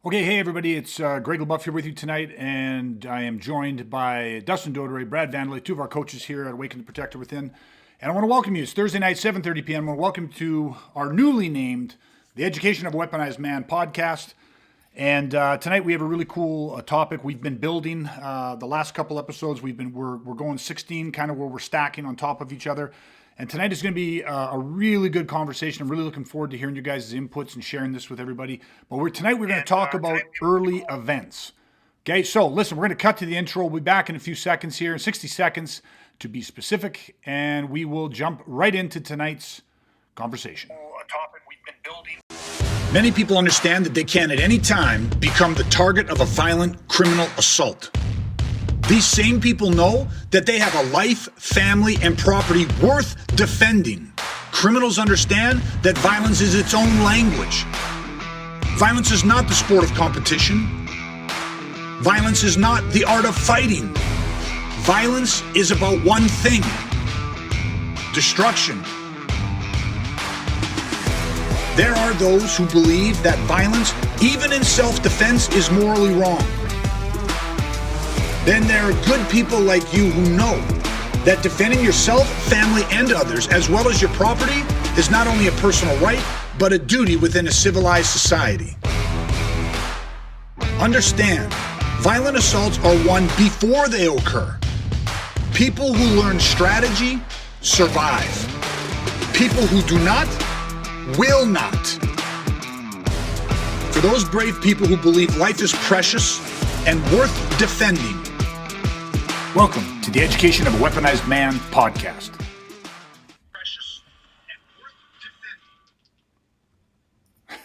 Okay, hey everybody, it's Greg LeBuff here with you tonight, and I am joined by Dustin Doderay, Brad Vandalay, two of our coaches here at Awaken the Protector Within. And I want to welcome you. It's Thursday night, 7:30 p.m. I want to welcome you to our newly named The Education of a Weaponized Man podcast. And tonight we have a really cool topic we've been building. The last couple episodes we're going 16, kind of where we're stacking on top of each other. And tonight is going to be a really good conversation. I'm really looking forward to hearing your guys' inputs and sharing this with everybody. But tonight we're going to talk about early events. Okay, so listen, we're going to cut to the intro. We'll be back in a few seconds here, 60 seconds to be specific, and we will jump right into tonight's conversation. A topic we've been building. Many people understand that they can at any time become the target of a violent criminal assault. These same people know that they have a life, family, and property worth defending. Criminals understand that violence is its own language. Violence is not the sport of competition. Violence is not the art of fighting. Violence is about one thing: destruction. There are those who believe that violence, even in self-defense, is morally wrong. Then there are good people like you who know that defending yourself, family, and others, as well as your property, is not only a personal right, but a duty within a civilized society. Understand, violent assaults are won before they occur. People who learn strategy survive. People who do not will not. For those brave people who believe life is precious and worth defending, welcome to the Education of a Weaponized Man podcast. Precious and worth defending.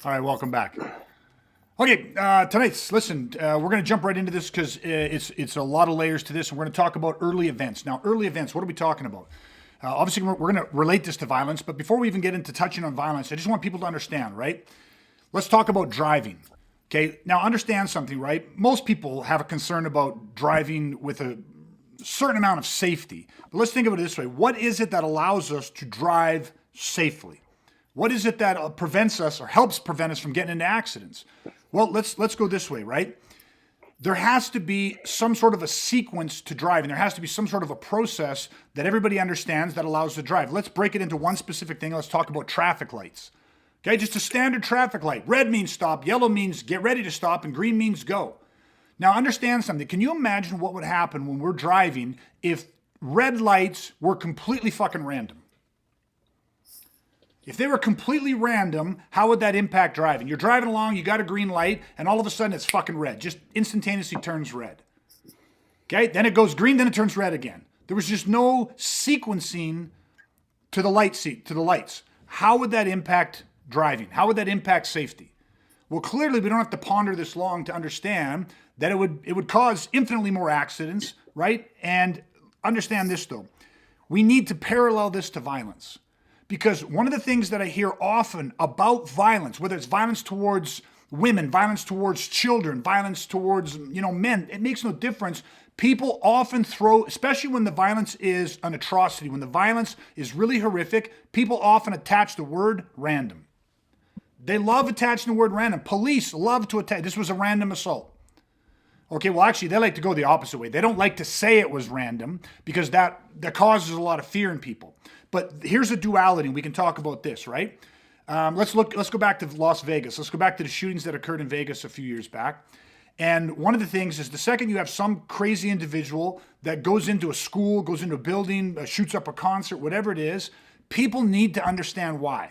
All right, welcome back. Okay, listen, we're going to jump right into this because it's a lot of layers to this, and we're going to talk about early events. Now, early events, what are we talking about? Obviously, we're going to relate this to violence, but before we even get into touching on violence, I just want people to understand, right? Let's talk about driving. Okay, now understand something, right? Most people have a concern about driving with a certain amount of safety. But let's think of it this way. What is it that allows us to drive safely? What is it that prevents us or helps prevent us from getting into accidents? Well, let's go this way, right? There has to be some sort of a sequence to driving. There has to be some sort of a process that everybody understands that allows to drive. Let's break it into one specific thing. Let's talk about traffic lights. Okay, just a standard traffic light. Red means stop, yellow means get ready to stop, and green means go. Now understand something. Can you imagine what would happen when we're driving if red lights were completely fucking random? If they were completely random, how would that impact driving? You're driving along, you got a green light, and all of a sudden it's fucking red. Just instantaneously turns red. Okay, then it goes green, then it turns red again. There was just no sequencing to the lights. How would that impact driving? How would that impact safety? Well, clearly we don't have to ponder this long to understand that it would cause infinitely more accidents, right? And understand this though. We need to parallel this to violence. Because one of the things that I hear often about violence, whether it's violence towards women, violence towards children, violence towards, men, it makes no difference. People often throw, especially when the violence is an atrocity, when the violence is really horrific, people often attach the word random. They love attaching the word random. Police love to attach. This was a random assault. Okay, well, actually, they like to go the opposite way. They don't like to say it was random because that causes a lot of fear in people. But here's a duality, and we can talk about this, right? Let's go back to Las Vegas. Let's go back to the shootings that occurred in Vegas a few years back. And one of the things is the second you have some crazy individual that goes into a school, goes into a building, shoots up a concert, whatever it is, people need to understand why.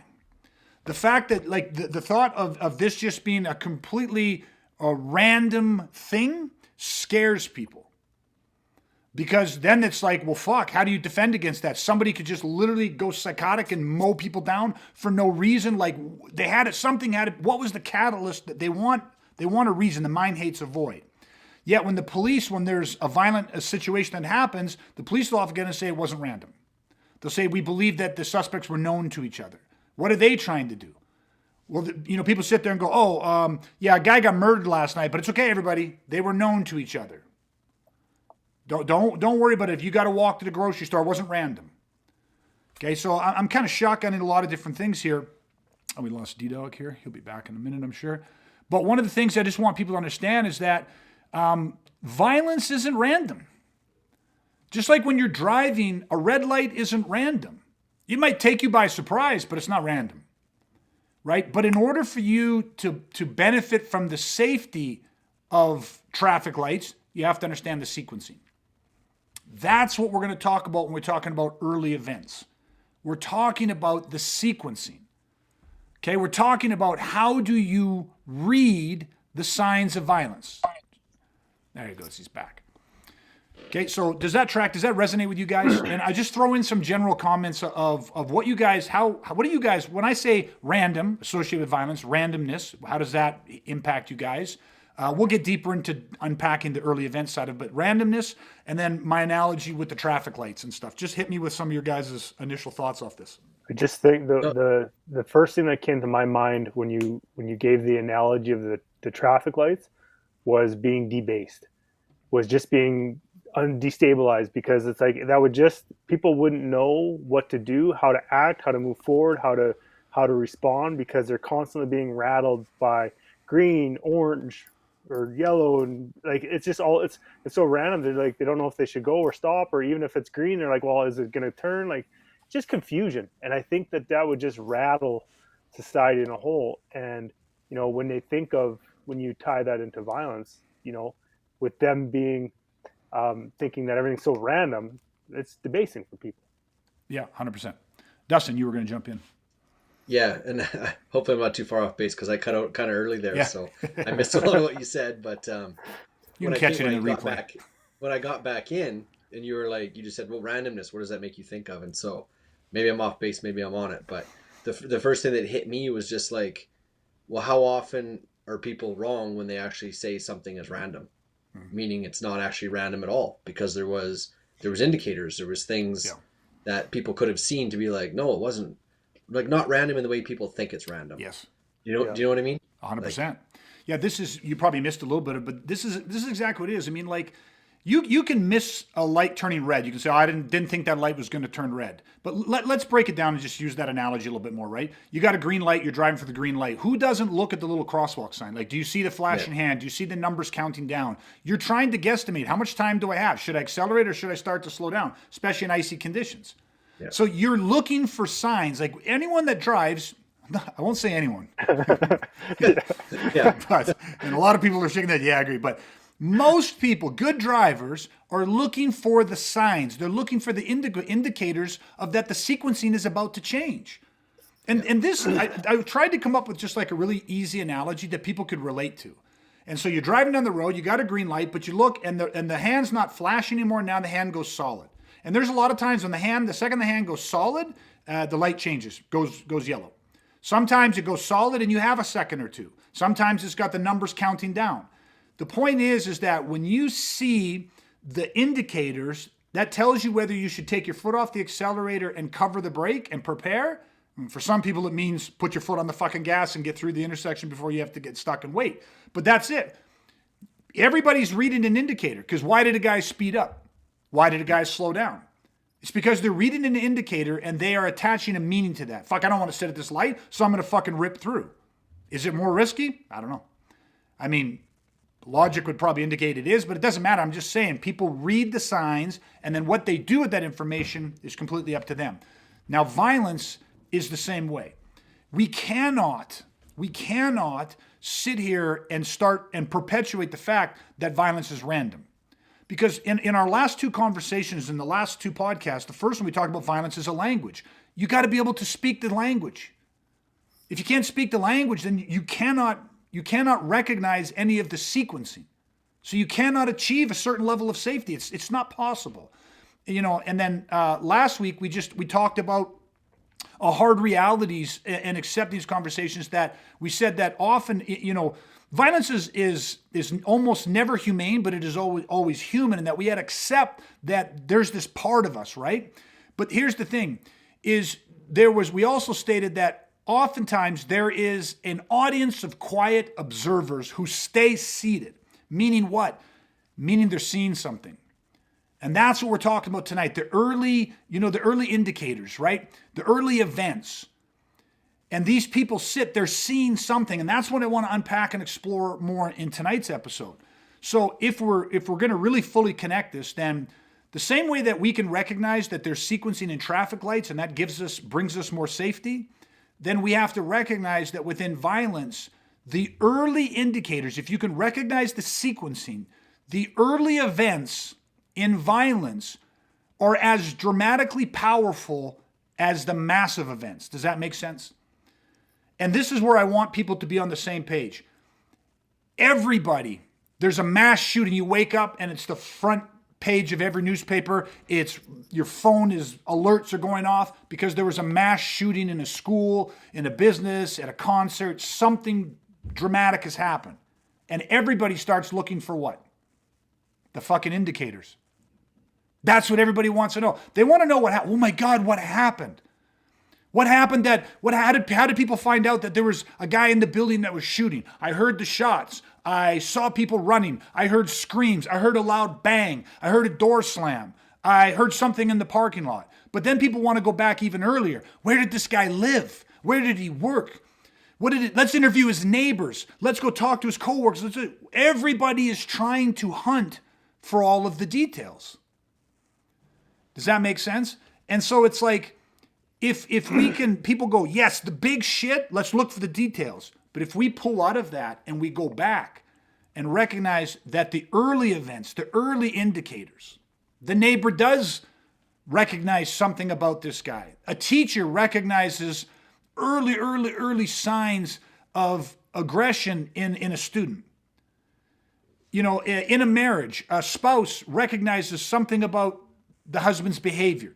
The fact that the thought of this just being a completely random thing scares people. Because then it's like, well, fuck, how do you defend against that? Somebody could just literally go psychotic and mow people down for no reason. Like what was the catalyst that they want a reason. The mind hates a void. Yet when there's a violent situation that happens, the police will often say it wasn't random. They'll say, we believe that the suspects were known to each other. What are they trying to do? Well, people sit there and go, a guy got murdered last night, but it's okay, everybody. They were known to each other. Don't worry about it. If you got to walk to the grocery store, it wasn't random. Okay, so I'm kind of shotgunning a lot of different things here. Oh, we lost D-Dog here. He'll be back in a minute, I'm sure. But one of the things I just want people to understand is that violence isn't random. Just like when you're driving, a red light isn't random. It might take you by surprise, but it's not random, right? But in order for you to benefit from the safety of traffic lights, you have to understand the sequencing. That's what we're going to talk about when we're talking about early events. We're talking about the sequencing. Okay, we're talking about how do you read the signs of violence. There he goes, he's back. Okay, so does that track? Does that resonate with you guys? And I just throw in some general comments of what you guys, what do you guys, when I say random, associated with violence, randomness, how does that impact you guys? We'll get deeper into unpacking the early event side of it, but randomness, and then my analogy with the traffic lights and stuff. Just hit me with some of your guys' initial thoughts off this. I just think the first thing that came to my mind when you gave the analogy of the traffic lights was being debased, was just being destabilized, because it's like that would just, people wouldn't know what to do, how to act, how to move forward, how to respond, because they're constantly being rattled by green, orange, or yellow, and like it's just all it's so random. They're like, they don't know if they should go or stop, or even if it's green, they're like, well, is it going to turn? Like, just confusion. And I think that would just rattle society in a whole. And when they think of, when you tie that into violence, with them being thinking that everything's so random, it's debasing for people. Yeah, 100%. Dustin, you were going to jump in. Yeah, and hopefully I'm not too far off base because I cut out kind of early there, Yeah. so I missed a lot of what you said. But you can catch it in the replay. When I got back in, and you were like, you just said, well, randomness, what does that make you think of? And so maybe I'm off base, maybe I'm on it. But the first thing that hit me was just like, well, how often are people wrong when they actually say something is random? Meaning it's not actually random at all, because there was indicators, there was things that people could have seen to be like, no, it wasn't. Like, not random in the way people think it's random. Yes. Do you know what I mean? 100%. Like, yeah, this is, you probably missed a little bit of, but this is exactly what it is. I mean, like, you can miss a light turning red. You can say, oh, I didn't think that light was going to turn red. But let's break it down and just use that analogy a little bit more, right? You got a green light, you're driving for the green light. Who doesn't look at the little crosswalk sign? Like, do you see the flashing hand? Do you see the numbers counting down? You're trying to guesstimate, how much time do I have? Should I accelerate or should I start to slow down? Especially in icy conditions. Yeah. So you're looking for signs. Like, anyone that drives, I won't say anyone. Yeah. But, and a lot of people are shaking that, yeah, I agree. But most people, good drivers, are looking for the signs. They're looking for the indicators of that the sequencing is about to change. And this, I tried to come up with just like a really easy analogy that people could relate to. And so you're driving down the road, you got a green light, but you look and the hand's not flashing anymore. Now the hand goes solid. And there's a lot of times when the second the hand goes solid, the light changes, goes yellow. Sometimes it goes solid and you have a second or two. Sometimes it's got the numbers counting down. The point is that when you see the indicators, that tells you whether you should take your foot off the accelerator and cover the brake and prepare. And for some people, it means put your foot on the fucking gas and get through the intersection before you have to get stuck and wait. But that's it. Everybody's reading an indicator, because why did a guy speed up? Why did a guy slow down? It's because they're reading an indicator and they are attaching a meaning to that. Fuck, I don't want to sit at this light, so I'm going to fucking rip through. Is it more risky? I don't know. I mean, logic would probably indicate it is, but it doesn't matter. I'm just saying, people read the signs, and then what they do with that information is completely up to them. Now, violence is the same way. We cannot sit here and start and perpetuate the fact that violence is random. Because in our last two conversations, in the last two podcasts, the first one we talked about violence as a language. You got to be able to speak the language. If you can't speak the language, then you cannot recognize any of the sequencing. So you cannot achieve a certain level of safety. It's not possible. And then last week we talked about hard realities and accept these conversations, that we said that often, violence is almost never humane, but it is always human, and that we had to accept that there's this part of us, right? But here's the thing, we also stated that oftentimes there is an audience of quiet observers who stay seated. Meaning what? Meaning they're seeing something. And that's what we're talking about tonight. The early indicators, right? The early events. And these people they're seeing something, and that's what I want to unpack and explore more in tonight's episode. So if we're going to really fully connect this, then the same way that we can recognize that there's sequencing in traffic lights and that brings us more safety, then we have to recognize that within violence, the early indicators, if you can recognize the sequencing, the early events in violence are as dramatically powerful as the massive events. Does that make sense? And this is where I want people to be on the same page. Everybody, there's a mass shooting. You wake up and it's the front page of every newspaper. It's your phone alerts are going off because there was a mass shooting in a school, in a business, at a concert. Something dramatic has happened. And everybody starts looking for what? The fucking indicators. That's what everybody wants to know. They want to know what happened. Oh my God, what happened? What happened how did people find out that there was a guy in the building that was shooting? I heard the shots. I saw people running. I heard screams. I heard a loud bang. I heard a door slam. I heard something in the parking lot. But then people want to go back even earlier. Where did this guy live? Where did he work? Let's interview his neighbors. Let's go talk to his coworkers. Everybody is trying to hunt for all of the details. Does that make sense? And so it's like, if we can, people go, yes, the big shit, let's look for the details. But if we pull out of that and we go back and recognize that the early events, the early indicators, the neighbor does recognize something about this guy. A teacher recognizes early signs of aggression in a student. You know, in a marriage, a spouse recognizes something about the husband's behavior.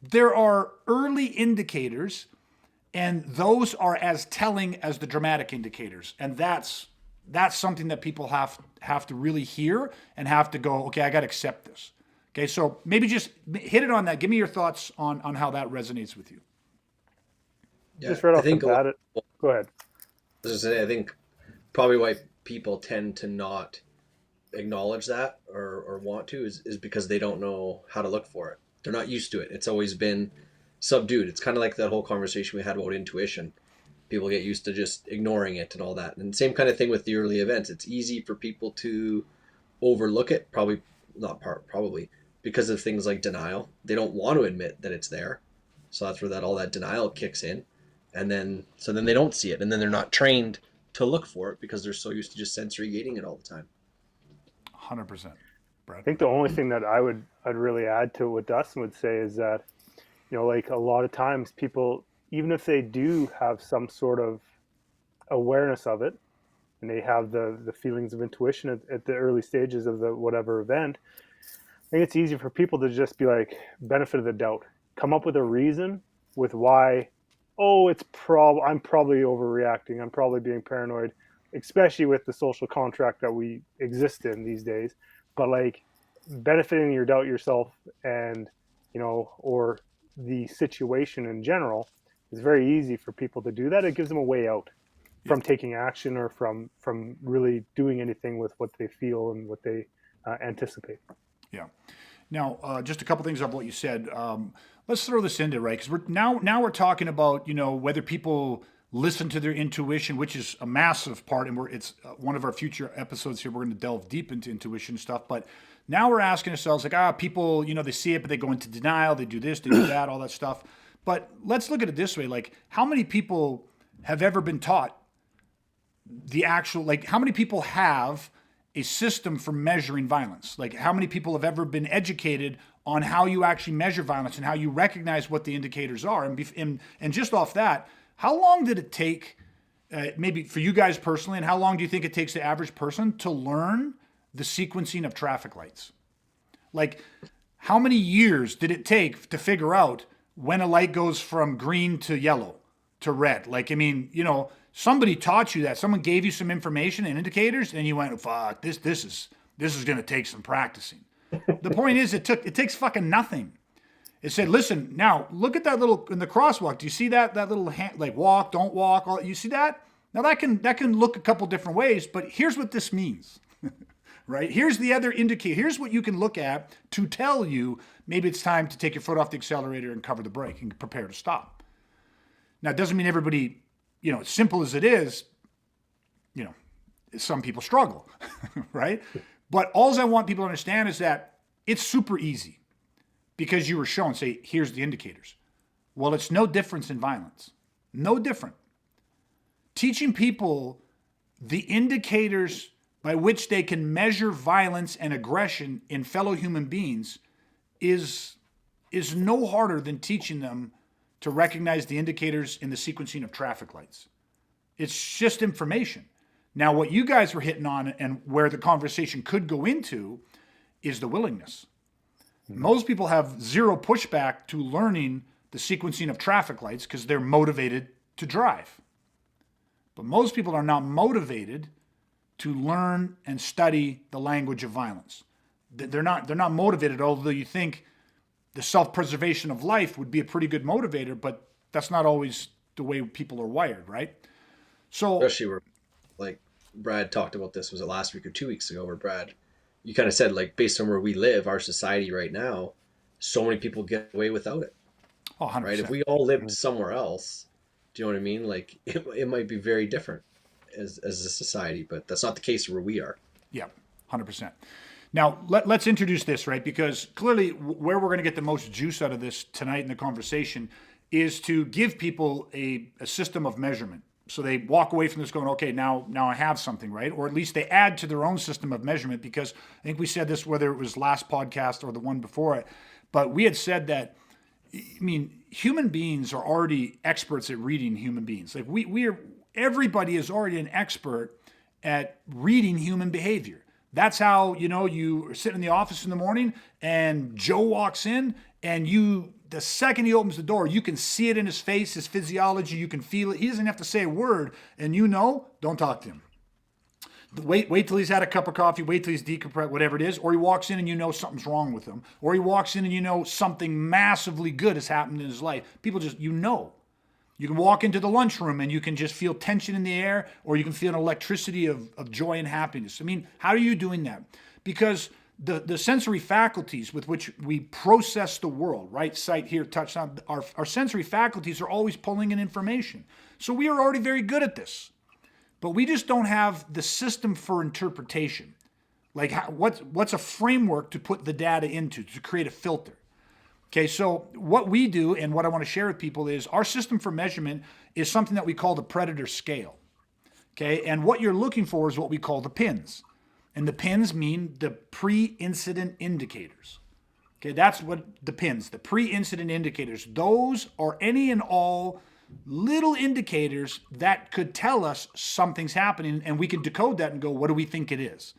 There are early indicators, and those are as telling as the dramatic indicators. And that's something that people have to really hear and have to go, okay, I got to accept this. Okay, so maybe just hit it on that. Give me your thoughts on how that resonates with you. Yeah, Just right I off the think bat, go ahead. I think probably why people tend to not acknowledge that or want to is because they don't know how to look for it. They're not used to it. It's always been subdued. It's kind of like that whole conversation we had about intuition. People get used to just ignoring it and all that. And same kind of thing with the early events. It's easy for people to overlook it, probably because of things like denial. They don't want to admit that it's there. So that's where all that denial kicks in. And then they don't see it. And then they're not trained to look for it because they're so used to just sensory gating it all the time. 100%. Brad? I think the only thing that I'd really add to what Dustin would say is that, like a lot of times people, even if they do have some sort of awareness of it, and they have the feelings of intuition at the early stages of the whatever event, I think it's easy for people to just be like, benefit of the doubt, come up with a reason with why, I'm probably overreacting, I'm probably being paranoid, especially with the social contract that we exist in these days. But like benefiting your doubt yourself and, or the situation in general is very easy for people to do that. It gives them a way out from taking action or from really doing anything with what they feel and what they anticipate. Yeah. Now, just a couple things of what you said. Let's throw this into right because we're talking about whether people listen to their intuition, which is a massive part, and it's one of our future episodes here. We're going to delve deep into intuition stuff, but now we're asking ourselves like, people, they see it, but they go into denial. They do this, they do that, all that stuff. But let's look at it this way: like, how many people have ever been taught the actual, like, how many people have a system for measuring violence? Like, how many people have ever been educated on how you actually measure violence and how you recognize what the indicators are? And just off that, how long did it take, maybe for you guys personally, and how long do you think it takes the average person to learn the sequencing of traffic lights? Like, how many years did it take to figure out when a light goes from green to yellow to red? Like, I mean, somebody taught you that. Someone gave you some information and indicators, and you went, "Fuck, this is going to take some practicing." The point is, it takes fucking nothing. It said, "Listen, now look at that little in the crosswalk. Do you see that little hand, like walk, don't walk? You see that? Now that can look a couple different ways, but here's what this means." Right? Here's the other indicator. Here's what you can look at to tell you maybe it's time to take your foot off the accelerator and cover the brake and prepare to stop. Now, it doesn't mean everybody, as simple as it is, some people struggle, right? But all I want people to understand is that it's super easy because you were shown, say, here's the indicators. Well, it's no difference in violence. No different. Teaching people the indicators by which they can measure violence and aggression in fellow human beings is no harder than teaching them to recognize the indicators in the sequencing of traffic lights. It's just information. Now, what you guys were hitting on and where the conversation could go into is the willingness. Most people have zero pushback to learning the sequencing of traffic lights because they're motivated to drive. But most people are not motivated to learn and study the language of violence. They're not motivated, although you think the self-preservation of life would be a pretty good motivator, but that's not always the way people are wired, right? So, especially where, like Brad talked about this, was it last week or 2 weeks ago, where Brad, you kind of said, like, based on where we live, our society right now, so many people get away without it. 100%. Right? If we all lived somewhere else, do you know what I mean? Like, it might be very different as a society, but that's not the case where we are. Yeah, 100%. Now, let's introduce this, right? Because clearly where we're going to get the most juice out of this tonight in the conversation is to give people a system of measurement. So they walk away from this going, okay, now I have something, right? Or at least they add to their own system of measurement, because I think we said this, whether it was last podcast or the one before it, but we had said that, human beings are already experts at reading human beings. Like everybody is already an expert at reading human behavior. That's how, you are sitting in the office in the morning and Joe walks in and the second he opens the door, you can see it in his face, his physiology, you can feel it. He doesn't have to say a word and don't talk to him. Wait till he's had a cup of coffee, wait till he's decompressed, whatever it is, or he walks in and something's wrong with him, or he walks in and something massively good has happened in his life. People just, You can walk into the lunchroom and you can just feel tension in the air, or you can feel an electricity of joy and happiness. How are you doing that? Because the sensory faculties with which we process the world, right? Sight, hear, touch, sound, our sensory faculties are always pulling in information. So we are already very good at this. But we just don't have the system for interpretation. Like what's a framework to put the data into, to create a filter? Okay, so what we do and what I want to share with people is our system for measurement is something that we call the predator scale. Okay, and what you're looking for is what we call the pins. And the pins mean the pre-incident indicators. Okay, that's what the pins, the pre-incident indicators, those are any and all little indicators that could tell us something's happening, and we can decode that and go, what do we think it is?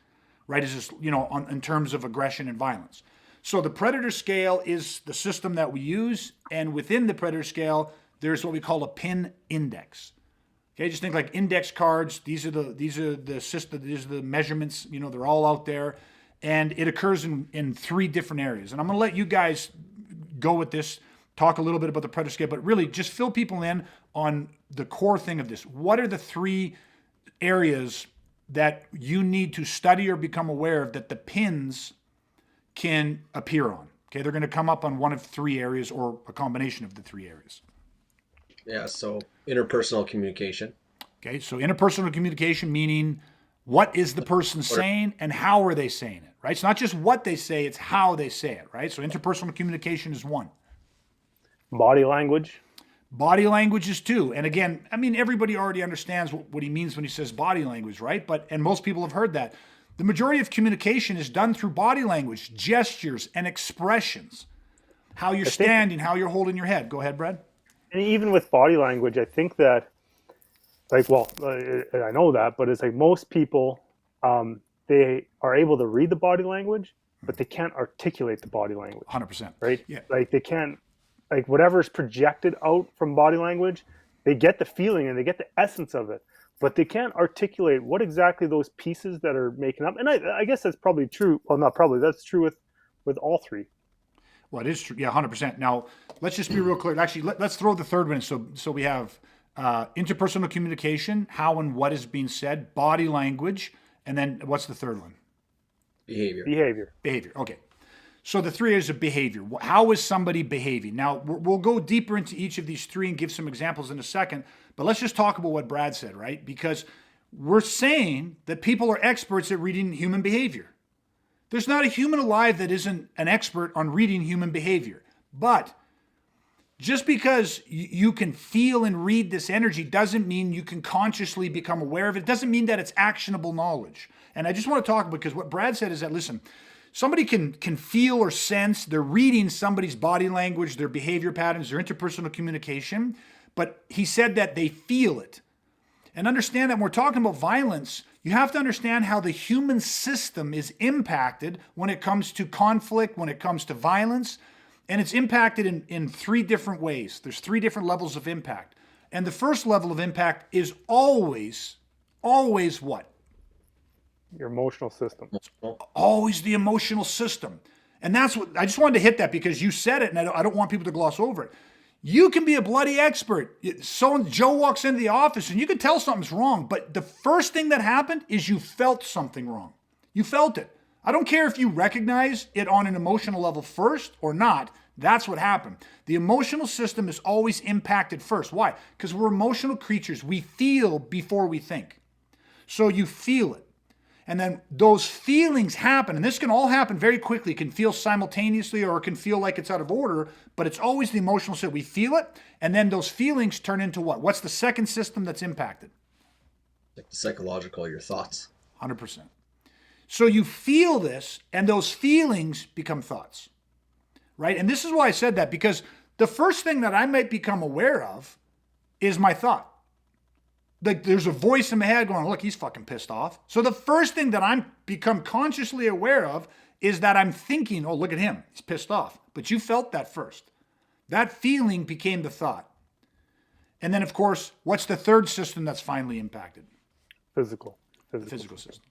Right? Is this, in terms of aggression and violence. So the predator scale is the system that we use, and within the predator scale, there's what we call a pin index. Okay, just think like index cards. These are the system. These are the measurements. They're all out there, and it occurs in three different areas. And I'm going to let you guys go with this. Talk a little bit about the predator scale, but really just fill people in on the core thing of this. What are the three areas that you need to study or become aware of that the pins can appear on? Okay, they're going to come up on one of three areas or a combination of the three areas. Yeah, so interpersonal communication. Okay, so interpersonal communication meaning what is the person saying and how are they saying it, right? It's not just what they say, it's how they say it, right? So interpersonal communication is one. Body language. Body language is two. And again, everybody already understands what he means when he says body language, right? And most people have heard that. The majority of communication is done through body language, gestures, and expressions. How you're standing, how you're holding your head. Go ahead, Brad. And even with body language, I think that, I know that, but it's like most people, they are able to read the body language, but they can't articulate the body language. 100%. Right? Yeah. Like they can't, whatever's projected out from body language, they get the feeling and they get the essence of it, but they can't articulate what exactly those pieces that are making up. And I guess that's probably true. Well, not probably. That's true with all three. Well, it is true. Yeah, 100%. Now, let's just be real clear. Actually, let's throw the third one in. So we have interpersonal communication, how and what is being said, body language, and then what's the third one? Behavior. Behavior. Okay. So the three areas of behavior. How is somebody behaving? Now, we'll go deeper into each of these three and give some examples in a second, but let's just talk about what Brad said, right? Because we're saying that people are experts at reading human behavior. There's not a human alive that isn't an expert on reading human behavior. But just because you can feel and read this energy doesn't mean you can consciously become aware of it. It doesn't mean that it's actionable knowledge. And I just want to talk because what Brad said is that, listen, somebody can feel or sense, they're reading somebody's body language, their behavior patterns, their interpersonal communication, but he said that they feel it. And understand that when we're talking about violence, you have to understand how the human system is impacted when it comes to conflict, when it comes to violence. And it's impacted in three different ways. There's three different levels of impact. And the first level of impact is always what? Your emotional system. Always the emotional system. And that's what, I just wanted to hit that because you said it and I don't want people to gloss over it. You can be a bloody expert. Joe walks into the office and you can tell something's wrong, but the first thing that happened is you felt something wrong. You felt it. I don't care if you recognize it on an emotional level first or not. That's what happened. The emotional system is always impacted first. Why? Because we're emotional creatures. We feel before we think. So you feel it. And then those feelings happen, and this can all happen very quickly. It can feel simultaneously or it can feel like it's out of order, but it's always the emotional system. We feel it, and then those feelings turn into what? What's the second system that's impacted? Like the psychological, your thoughts. 100%. So you feel this, and those feelings become thoughts, right? And this is why I said that, because the first thing that I might become aware of is my thought. Like there's a voice in my head going, look, he's fucking pissed off. So the first thing that I'm become consciously aware of is that I'm thinking, oh, look at him, he's pissed off. But you felt that first. That feeling became the thought. And then, of course, what's the third system that's finally impacted? Physical The physical system.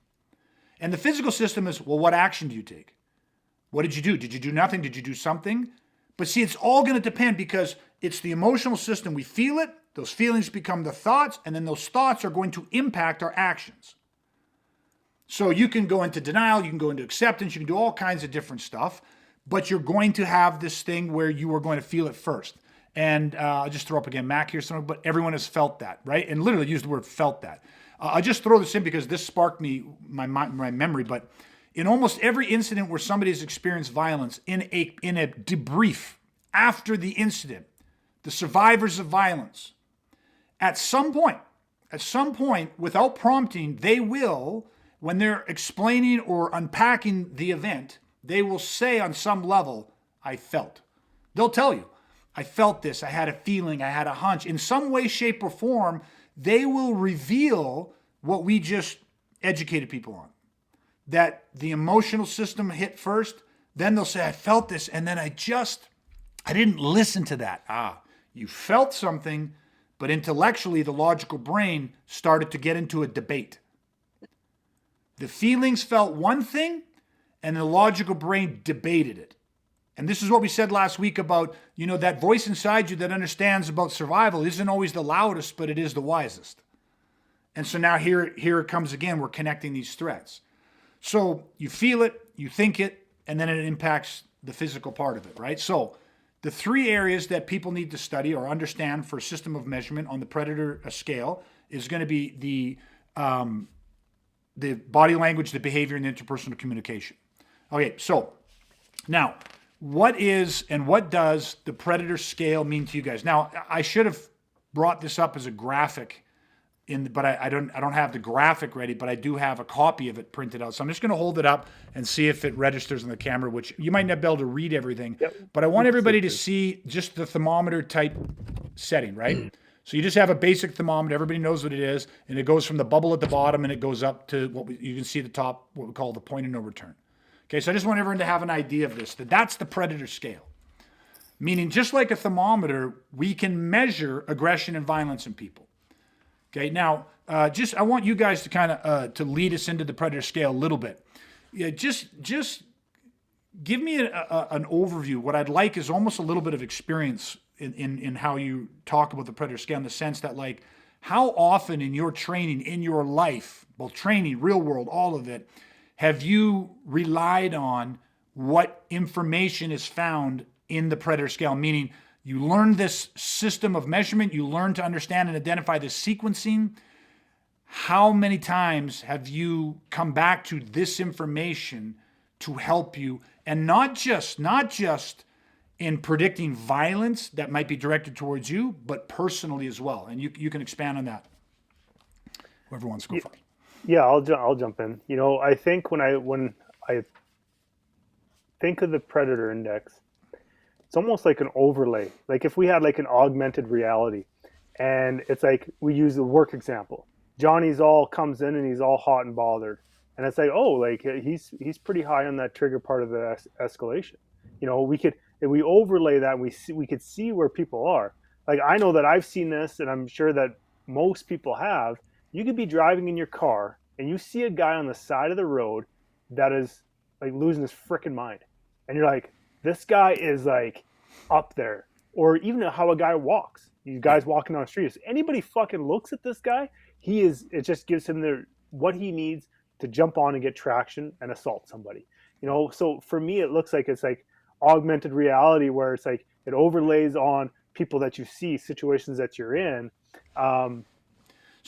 And the physical system is, well, what action do you take? What did you do? Did you do nothing? Did you do something? But see, it's all going to depend because it's the emotional system. We feel it. Those feelings become the thoughts, and then those thoughts are going to impact our actions. So you can go into denial, you can go into acceptance, you can do all kinds of different stuff, but you're going to have this thing where you are going to feel it first. And I'll just throw up again, Mac here, somewhere, but everyone has felt that, right? And literally use the word felt that. I'll just throw this in because this sparked my memory, but in almost every incident where somebody has experienced violence, in a debrief after the incident, the survivors of violence, at some point, without prompting, they will, when they're explaining or unpacking the event, they will say on some level, I felt. They'll tell you, I felt this, I had a feeling, I had a hunch. In some way, shape, or form, they will reveal what we just educated people on. That the emotional system hit first, then they'll say, I felt this, and then I didn't listen to that. You felt something, but intellectually, the logical brain started to get into a debate. The feelings felt one thing, and the logical brain debated it. And this is what we said last week about, that voice inside you that understands about survival isn't always the loudest, but it is the wisest. And so now here it comes again. We're connecting these threads. So you feel it, you think it, and then it impacts the physical part of it, right? So the three areas that people need to study or understand for a system of measurement on the Predator scale is going to be the body language, the behavior, and the interpersonal communication. Okay, so now what is and what does the Predator scale mean to you guys? Now, I should have brought this up as a graphic, but I don't have the graphic ready, but I do have a copy of it printed out. So I'm just going to hold it up and see if it registers on the camera, which you might not be able to read everything. Yep. But I want everybody to see just the thermometer type setting, right? So you just have a basic thermometer. Everybody knows what it is. And it goes from the bubble at the bottom and it goes up to you can see the top, what we call the point of no return. Okay, so I just want everyone to have an idea of this, that's the Predator scale. Meaning just like a thermometer, we can measure aggression and violence in people. Okay, now, I want you guys to kind of to lead us into the Predator scale a little bit. Yeah, just give me an overview. What I'd like is almost a little bit of experience in how you talk about the Predator scale, in the sense that, like, how often in your training, in your life, both training, real world, all of it, have you relied on what information is found in the predator scale, meaning you learn this system of measurement, you learn to understand and identify this sequencing. How many times have you come back to this information to help you, and not just in predicting violence that might be directed towards you, but personally as well? And you can expand on that. Whoever wants to go first. Yeah, I'll jump in. I think when I think of the predator index, it's almost like an overlay. Like if we had like an augmented reality, and it's like we use the work example. Johnny's all comes in and he's all hot and bothered, and it's like, oh, like he's pretty high on that trigger part of the escalation. If we overlay that, we could see where people are. Like I know that I've seen this, and I'm sure that most people have. You could be driving in your car and you see a guy on the side of the road that is like losing his freaking mind, and you're like, this guy is like up there. Or even how a guy walks. You guys walking down the street. If anybody fucking looks at this guy, it just gives him what he needs to jump on and get traction and assault somebody. So for me, it looks like it's like augmented reality, where it's like it overlays on people that you see, situations that you're in. So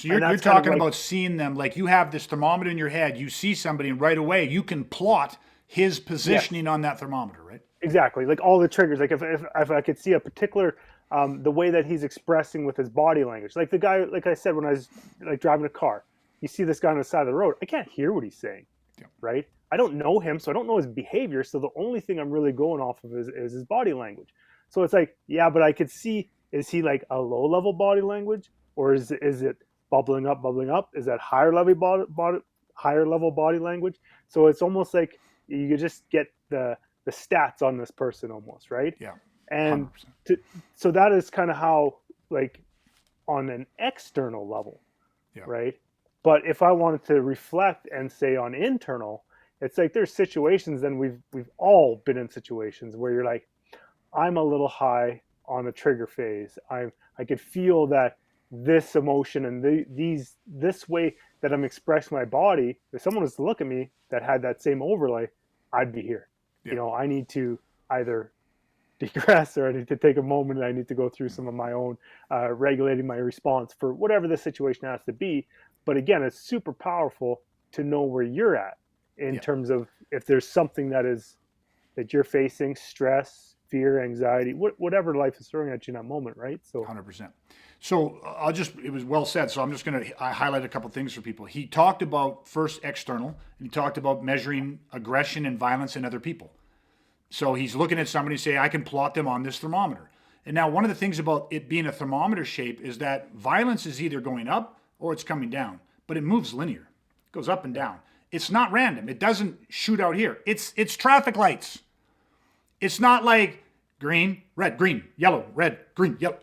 you're talking about seeing them, like you have this thermometer in your head, you see somebody, and right away you can plot his positioning on that thermometer, right? Exactly. Like all the triggers. Like if I could see a particular, the way that he's expressing with his body language. Like the guy, like I said, when I was like driving a car, you see this guy on the side of the road. I can't hear what he's saying, right? I don't know him, so I don't know his behavior. So the only thing I'm really going off of is his body language. So it's like, yeah, but I could see, is he like a low level body language, or is it bubbling up? Is that higher level body language? So it's almost like you just get the stats on this person almost, right? Yeah. And so that is kind of how, like, on an external level, right? But if I wanted to reflect and say on internal, it's like there's situations, and we've all been in situations where you're like, I'm a little high on a trigger phase. I could feel that this emotion and this way that I'm expressing my body. If someone was to look at me that had that same overlay, I'd be here. Yeah. I need to either degress, or I need to take a moment, and I need to go through some of my own regulating my response for whatever the situation has to be. But again, it's super powerful to know where you're at in terms of if there's something that you're facing, stress, fear, anxiety, whatever life is throwing at you in that moment, right? So 100%. So it was well said. So I'm just going to highlight a couple things for people. He talked about first external, and he talked about measuring aggression and violence in other people. So he's looking at somebody and say, I can plot them on this thermometer. And now one of the things about it being a thermometer shape is that violence is either going up or it's coming down, but it moves linear. It goes up and down. It's not random. It doesn't shoot out here. It's traffic lights. It's not like green, red, green, yellow, red, green, yellow,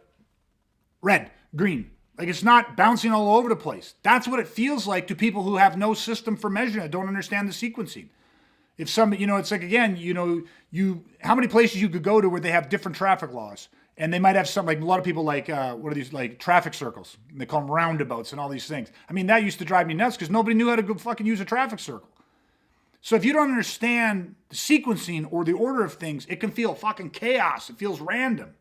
red, green. Like it's not bouncing all over the place. That's what it feels like to people who have no system for measuring it, don't understand the sequencing. If somebody, it's like, again, how many places you could go to where they have different traffic laws, and they might have something like, a lot of people like, what are these, like traffic circles? And they call them roundabouts and all these things. I mean, that used to drive me nuts because nobody knew how to go fucking use a traffic circle. So if you don't understand the sequencing or the order of things, it can feel fucking chaos. It feels random.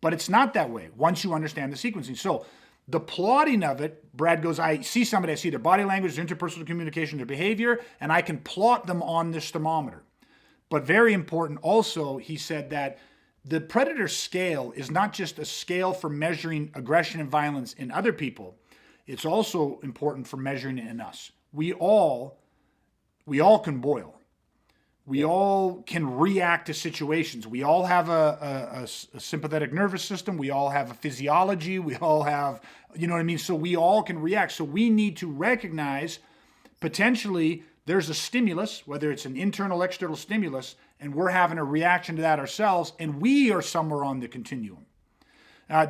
But it's not that way once you understand the sequencing. So the plotting of it, Brad goes, I see somebody, I see their body language, their interpersonal communication, their behavior, and I can plot them on this thermometer. But very important also, he said that the predator scale is not just a scale for measuring aggression and violence in other people. It's also important for measuring it in us. We all can boil. We all can react to situations. We all have a sympathetic nervous system. We all have a physiology. We all have, you know what I mean? So we all can react. So we need to recognize potentially there's a stimulus, whether it's an internal, external stimulus, and we're having a reaction to that ourselves, and we are somewhere on the continuum.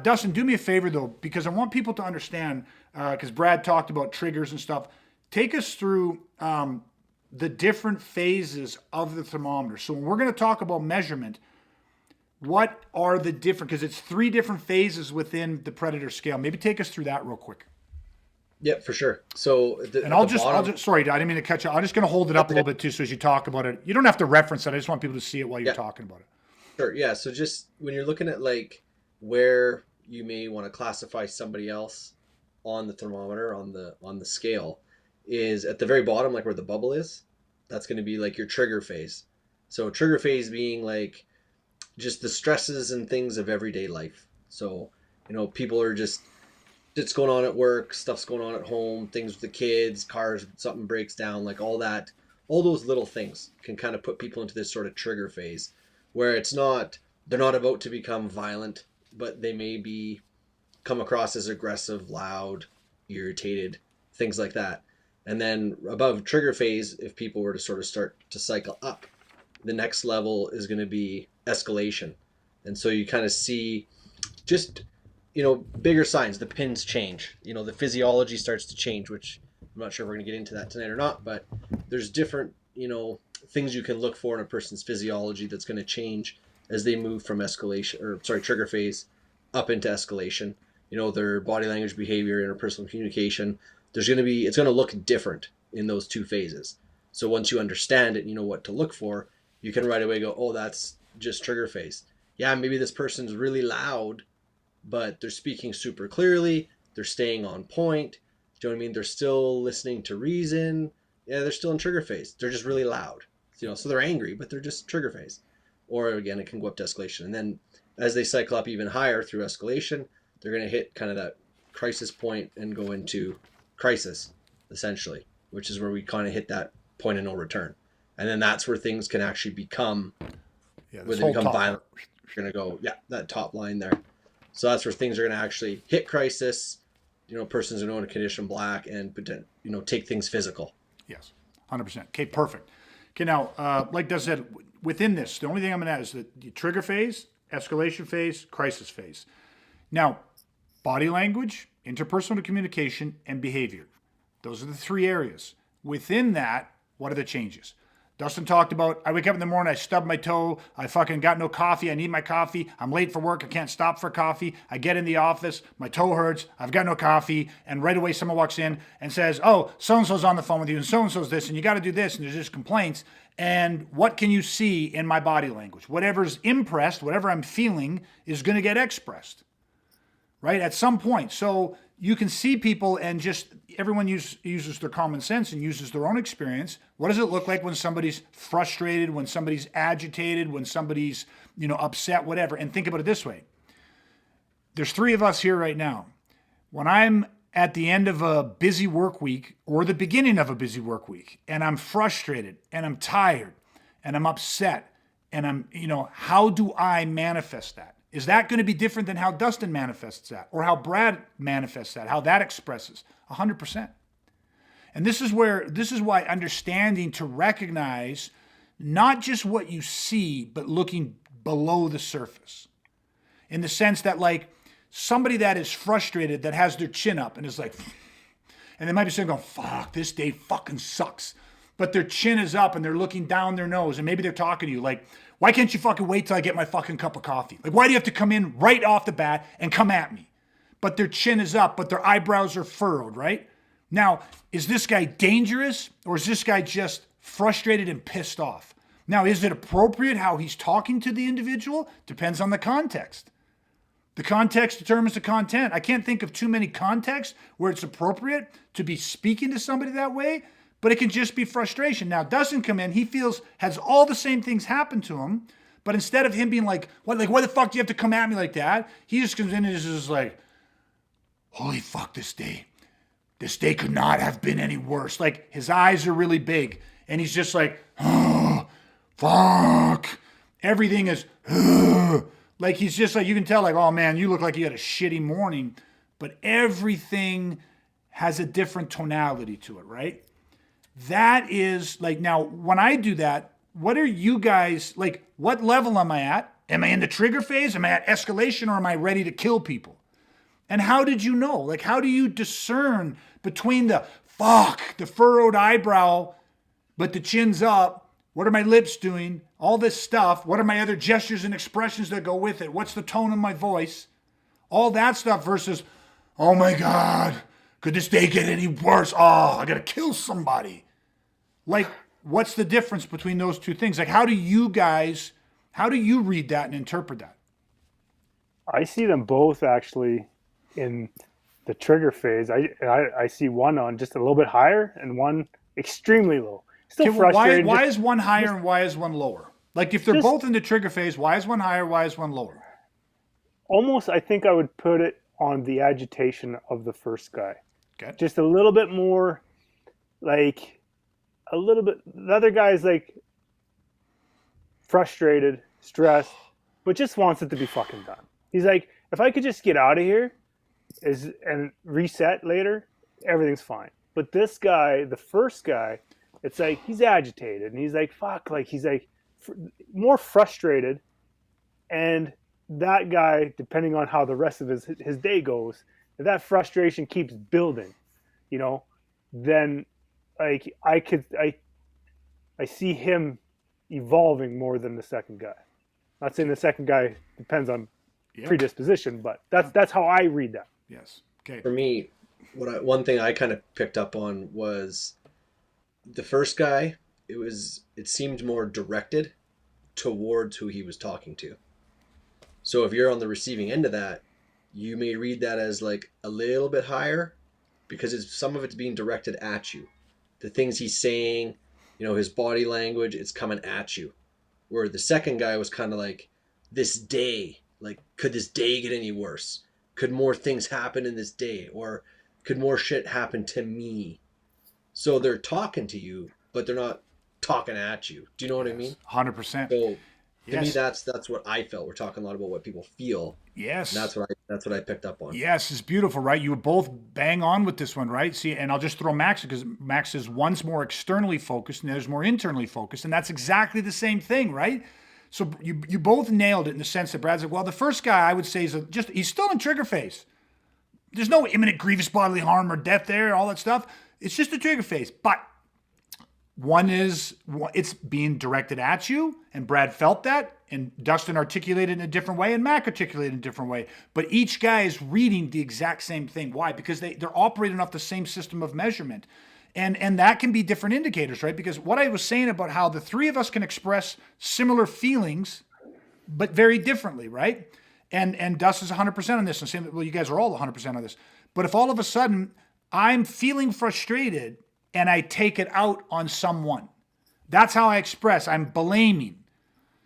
Dustin, do me a favor, though, because I want people to understand, because Brad talked about triggers and stuff. Take us through the different phases of the thermometer. So when we're going to talk about measurement, what are the different, because it's 3 different phases within the predator scale. Maybe take us through that real quick. Yeah, for sure. So And I'll just, sorry, I didn't mean to cut you. I'm just going to hold it up a little bit too, so as you talk about it, you don't have to reference it. I just want people to see it while you're talking about it. Sure. Yeah. So just when you're looking at like where you may want to classify somebody else on the thermometer, on the scale, is at the very bottom, like where the bubble is. That's going to be like your trigger phase. So trigger phase being like just the stresses and things of everyday life. So, people are just, it's going on at work, stuff's going on at home, things with the kids, cars, something breaks down, like all that, all those little things can kind of put people into this sort of trigger phase where they're not about to become violent, but they may be come across as aggressive, loud, irritated, things like that. And then above trigger phase, if people were to sort of start to cycle up, the next level is going to be escalation. And so you kind of see just, bigger signs. The pins change. The physiology starts to change, which I'm not sure if we're going to get into that tonight or not, but there's different, things you can look for in a person's physiology that's going to change as they move from trigger phase up into escalation. Their body language, behavior, interpersonal communication. It's going to look different in those two phases. So once you understand it and you know what to look for, you can right away go, oh, that's just trigger phase. Yeah, maybe this person's really loud, but they're speaking super clearly. They're staying on point. Do you know what I mean? They're still listening to reason. Yeah, they're still in trigger phase. They're just really loud. So they're angry, but they're just trigger phase. Or again, it can go up to escalation. And then as they cycle up even higher through escalation, they're going to hit kind of that crisis point and go into crisis, essentially, which is where we kind of hit that point of no return. And then that's where things can actually become, where they become violent. You're going to go, that top line there. So that's where things are going to actually hit crisis. Persons are known to condition black and, take things physical. Yes, 100%. Okay, perfect. Okay, now, like Doug said, within this, the only thing I'm going to add is the trigger phase, escalation phase, crisis phase. Now, body language, interpersonal communication, and behavior. Those are the three areas. Within that, what are the changes? Dustin talked about, I wake up in the morning, I stub my toe, I fucking got no coffee, I need my coffee, I'm late for work, I can't stop for coffee, I get in the office, my toe hurts, I've got no coffee, and right away someone walks in and says, oh, so-and-so's on the phone with you, and so-and-so's this, and you got to do this, and there's just complaints, and what can you see in my body language? Whatever's impressed, whatever I'm feeling is going to get expressed, right, at some point. So you can see people and just everyone uses their common sense and uses their own experience. What does it look like when somebody's frustrated, when somebody's agitated, when somebody's, upset, whatever? And think about it this way. There's three of us here right now. When I'm at the end of a busy work week or the beginning of a busy work week and I'm frustrated and I'm tired and I'm upset and I'm, how do I manifest that? Is that going to be different than how Dustin manifests that or how Brad manifests that, how that expresses? 100%. And this is why understanding to recognize not just what you see, but looking below the surface. In the sense that like somebody that is frustrated, that has their chin up and is like, and they might be saying, going, fuck, this day fucking sucks. But their chin is up and they're looking down their nose and maybe they're talking to you like, why can't you fucking wait till I get my fucking cup of coffee? Like, why do you have to come in right off the bat and come at me? But their chin is up, but their eyebrows are furrowed, right? Now, is this guy dangerous or is this guy just frustrated and pissed off? Now, is it appropriate how he's talking to the individual? Depends on the context. The context determines the content. I can't think of too many contexts where it's appropriate to be speaking to somebody that way, but it can just be frustration. Now, Dustin come in, he has all the same things happen to him, but instead of him being like, why the fuck do you have to come at me like that? He just comes in and is just like, holy fuck, this day could not have been any worse. Like his eyes are really big and he's just like, oh, fuck. Everything is, like he's just like, you can tell like, oh man, you look like you had a shitty morning, but everything has a different tonality to it, right? That is like, now when I do that, what are you guys, like what level am I at? Am I in the trigger phase? Am I at escalation or am I ready to kill people? And how did you know? Like, how do you discern between the furrowed eyebrow, but the chin's up? What are my lips doing? All this stuff. What are my other gestures and expressions that go with it? What's the tone of my voice? All that stuff versus, oh my God, Could this day get any worse? Oh, I got to kill somebody. Like, what's the difference between those two things? Like, how do you read that and interpret that? I see them both actually in the trigger phase. I see one on just a little bit higher and one extremely low. Still Okay, well, frustrated. why is one higher and why is one lower? Like, if they're both in the trigger phase, why is one higher? Why is one lower? Almost, I think I would put it on the agitation of the first guy. Okay. Just a little bit more, like a little bit. The other guy's like frustrated, stressed, but just wants it to be fucking done. He's like, if I could just get out of here and reset later, everything's fine. But this guy, the first guy, it's like he's agitated and he's like, fuck, like he's like more frustrated. And that guy, depending on how the rest of his day goes, if that frustration keeps building, you know, then like I see him evolving more than the second guy. Not saying the second guy depends on predisposition, but that's how I read that. Yes. Okay. For me, one thing I kind of picked up on was the first guy. It seemed more directed towards who he was talking to. So if you're on the receiving end of that, you may read that as like a little bit higher because some of it's being directed at you. The things he's saying, you know, his body language, it's coming at you. Where the second guy was kind of like, this day, like, could this day get any worse? Could more things happen in this day? Or could more shit happen to me? So they're talking to you, but they're not talking at you. Do you know what I mean? 100%. So to me, that's what I felt. We're talking a lot about what people feel. Yes. And that's what I picked up on. Yes, it's beautiful, right? You were both bang on with this one, right? See, and I'll just throw Max because Max is one's more externally focused and the other's more internally focused, and that's exactly the same thing, right? So you both nailed it in the sense that Brad's like, well, the first guy I would say is he's still in trigger phase. There's no imminent grievous bodily harm or death there, all that stuff. It's just a trigger phase, but it's being directed at you, and Brad felt that, and Dustin articulated in a different way, and Mac articulated in a different way. But each guy is reading the exact same thing. Why? Because they're operating off the same system of measurement. And that can be different indicators, right? Because what I was saying about how the three of us can express similar feelings, but very differently, right? And Dustin's 100% on this, and saying, well, you guys are all 100% on this. But if all of a sudden I'm feeling frustrated and I take it out on someone. That's how I express. I'm blaming.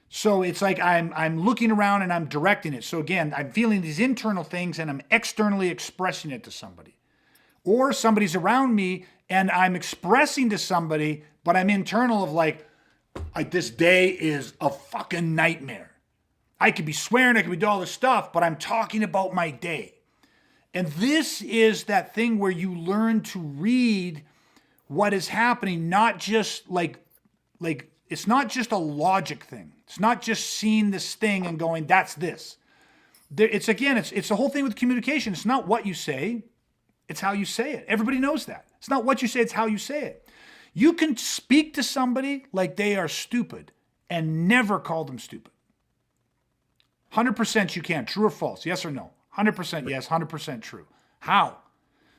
So it's like I'm looking around and I'm directing it. So again, I'm feeling these internal things and I'm externally expressing it to somebody. Or somebody's around me and I'm expressing to somebody, but I'm internal of like this day is a fucking nightmare. I could be swearing, I could be doing all this stuff, but I'm talking about my day. And this is that thing where you learn to read what is happening, not just like it's not just a logic thing. It's not just seeing this thing and going, that's this. It's the whole thing with communication. It's not what you say, it's how you say it. Everybody knows that. It's not what you say, it's how you say it. You can speak to somebody like they are stupid and never call them stupid. 100% you can. True or false? Yes or no? 100% yes, 100% true. How?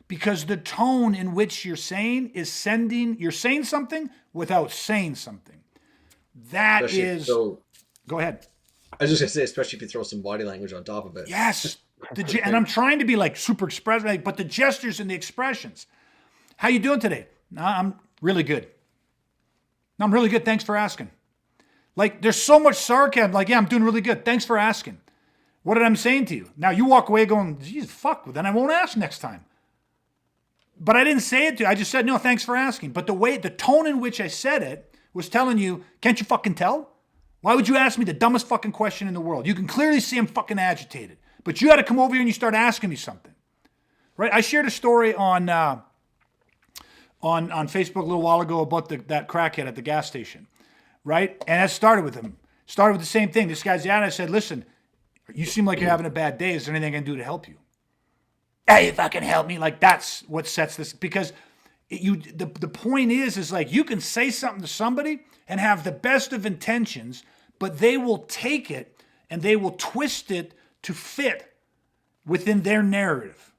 Because the tone in which you're saying you're saying something without saying something. Go ahead. I was just going to say, especially if you throw some body language on top of it. Yes. And I'm trying to be like super expressive, but the gestures and the expressions. How you doing today? No, I'm really good. No, I'm really good. Thanks for asking. Like, there's so much sarcasm. Like, yeah, I'm doing really good. Thanks for asking. What did I saying to you? Now you walk away going, geez, fuck, then I won't ask next time. But I didn't say it to you. I just said, no, thanks for asking. But the tone in which I said it was telling you, can't you fucking tell? Why would you ask me the dumbest fucking question in the world? You can clearly see I'm fucking agitated. But you got to come over here and you start asking me something. Right? I shared a story on Facebook a little while ago about that crackhead at the gas station. Right? And that started with him. Started with the same thing. This guy's out and I said, listen, you seem like you're having a bad day. Is there anything I can do to help you? Hey, you fucking help me. Like, that's what sets this, because the point is like, you can say something to somebody and have the best of intentions, but they will take it and they will twist it to fit within their narrative.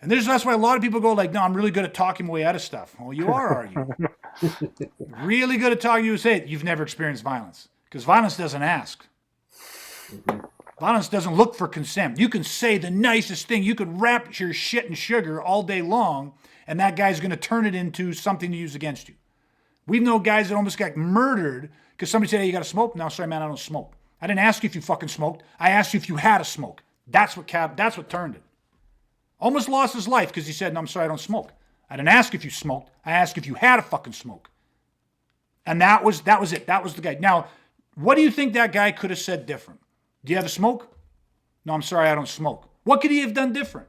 And that's why a lot of people go like, no, I'm really good at talking my way out of stuff. Well, you are you? Really good at talking. You say you've never experienced violence, because violence doesn't ask. Violence doesn't look for consent. You can say the nicest thing. You could wrap your shit in sugar all day long, and that guy's going to turn it into something to use against you. We know guys that almost got murdered because somebody said, hey, you got to smoke? No, sorry, man, I don't smoke. I didn't ask you if you fucking smoked. I asked you if you had a smoke. That's what turned it. Almost lost his life because he said, no, I'm sorry, I don't smoke. I didn't ask if you smoked. I asked if you had a fucking smoke. And that was it. That was the guy. Now, what do you think that guy could have said different? Do you have a smoke? No, I'm sorry, I don't smoke. What could he have done different?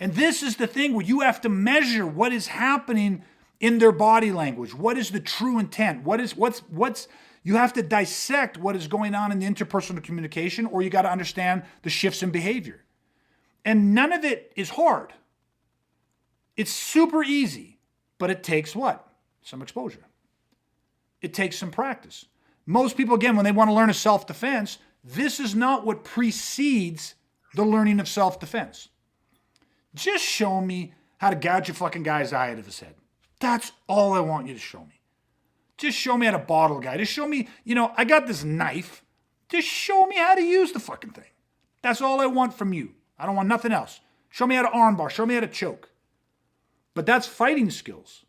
And this is the thing where you have to measure what is happening in their body language. What is the true intent? You have to dissect what is going on in the interpersonal communication, or you got to understand the shifts in behavior. And none of it is hard. It's super easy, but it takes what? Some exposure. It takes some practice. Most people, again, when they want to learn a self-defense, this is not what precedes the learning of self-defense. Just show me how to gouge a fucking guy's eye out of his head. That's all I want you to show me. Just show me how to bottle a guy. Just show me, I got this knife. Just show me how to use the fucking thing. That's all I want from you. I don't want nothing else. Show me how to armbar. Show me how to choke. But that's fighting skills.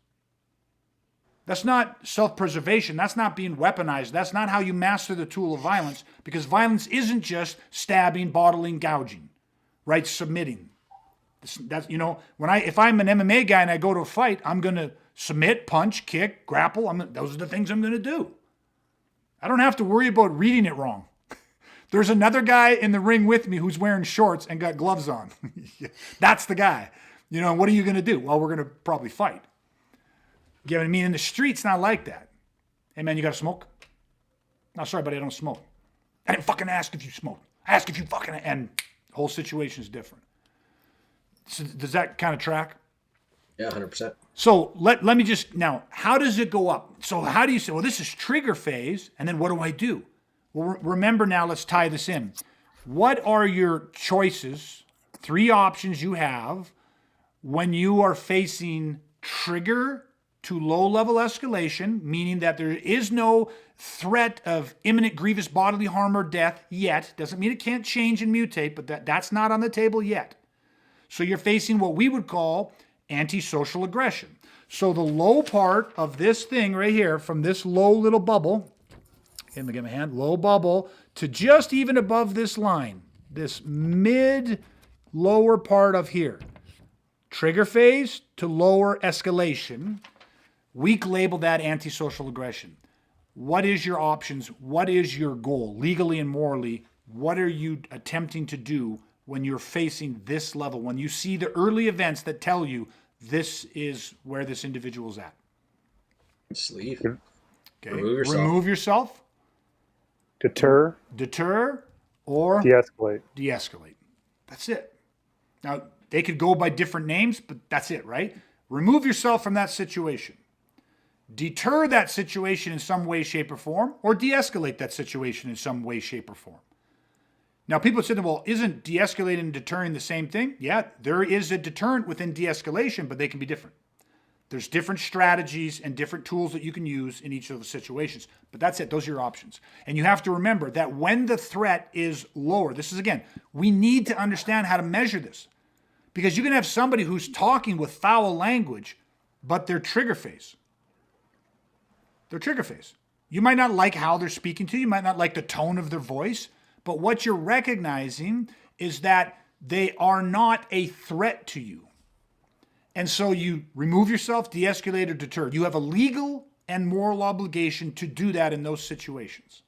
That's not self-preservation. That's not being weaponized. That's not how you master the tool of violence, because violence isn't just stabbing, bottling, gouging, right? Submitting. If I'm an MMA guy and I go to a fight, I'm going to submit, punch, kick, grapple. Those are the things I'm going to do. I don't have to worry about reading it wrong. There's another guy in the ring with me who's wearing shorts and got gloves on. That's the guy. What are you going to do? Well, we're going to probably fight. You know what I mean? In the streets, not like that. Hey, man, you got to smoke? No, sorry, buddy, I don't smoke. I didn't fucking ask if you smoked. I asked if you fucking... And the whole situation is different. So does that kind of track? Yeah, 100%. So let me just... Now, how does it go up? So how do you say, well, this is trigger phase, and then what do I do? Well, remember now, let's tie this in. What are your choices, 3 options you have when you are facing trigger to low-level escalation, meaning that there is no threat of imminent grievous bodily harm or death yet. Doesn't mean it can't change and mutate, but that's not on the table yet. So you're facing what we would call antisocial aggression. So the low part of this thing right here, from this low little bubble, let me get my hand, low bubble, to just even above this line, this mid-lower part of here. Trigger phase to lower escalation. We label that antisocial aggression. What is your options? What is your goal, legally and morally? What are you attempting to do when you're facing this level, when you see the early events that tell you this is where this individual's at? Just leave. Okay. Remove yourself. Deter. Or De-escalate. That's it. Now, they could go by different names, but that's it, right? Remove yourself from that situation. Deter that situation in some way, shape, or form, or de-escalate that situation in some way, shape, or form. Now, people say, well, isn't de-escalating and deterring the same thing? Yeah, there is a deterrent within de-escalation, but they can be different. There's different strategies and different tools that you can use in each of those situations. But that's it. Those are your options. And you have to remember that when the threat is lower, this is, again, we need to understand how to measure this. Because you can have somebody who's talking with foul language, but they're trigger phase. They're trigger phase. You might not like how they're speaking to you. You might not like the tone of their voice. But what you're recognizing is that they are not a threat to you. And so you remove yourself, de-escalate, or deter. You have a legal and moral obligation to do that in those situations.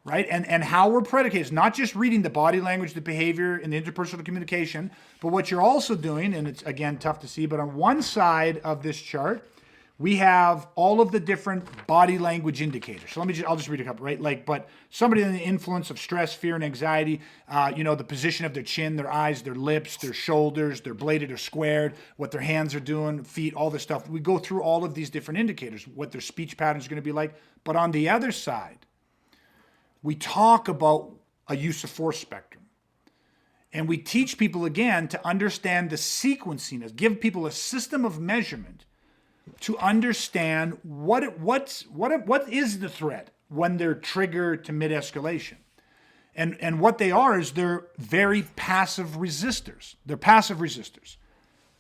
Right? And how we're predicated is not just reading the body language, the behavior, and the interpersonal communication, but what you're also doing, and it's, again, tough to see, but on one side of this chart, we have all of the different body language indicators. So I'll just read a couple, right? But somebody in the influence of stress, fear, and anxiety, the position of their chin, their eyes, their lips, their shoulders, their bladed or squared, what their hands are doing, feet, all this stuff. We go through all of these different indicators, what their speech patterns are going to be like. But on the other side, we talk about a use of force spectrum. And we teach people again to understand the sequencing, give people a system of measurement to understand what is the threat when they're triggered to mid-escalation. And what they are is they're very passive resistors. They're passive resistors.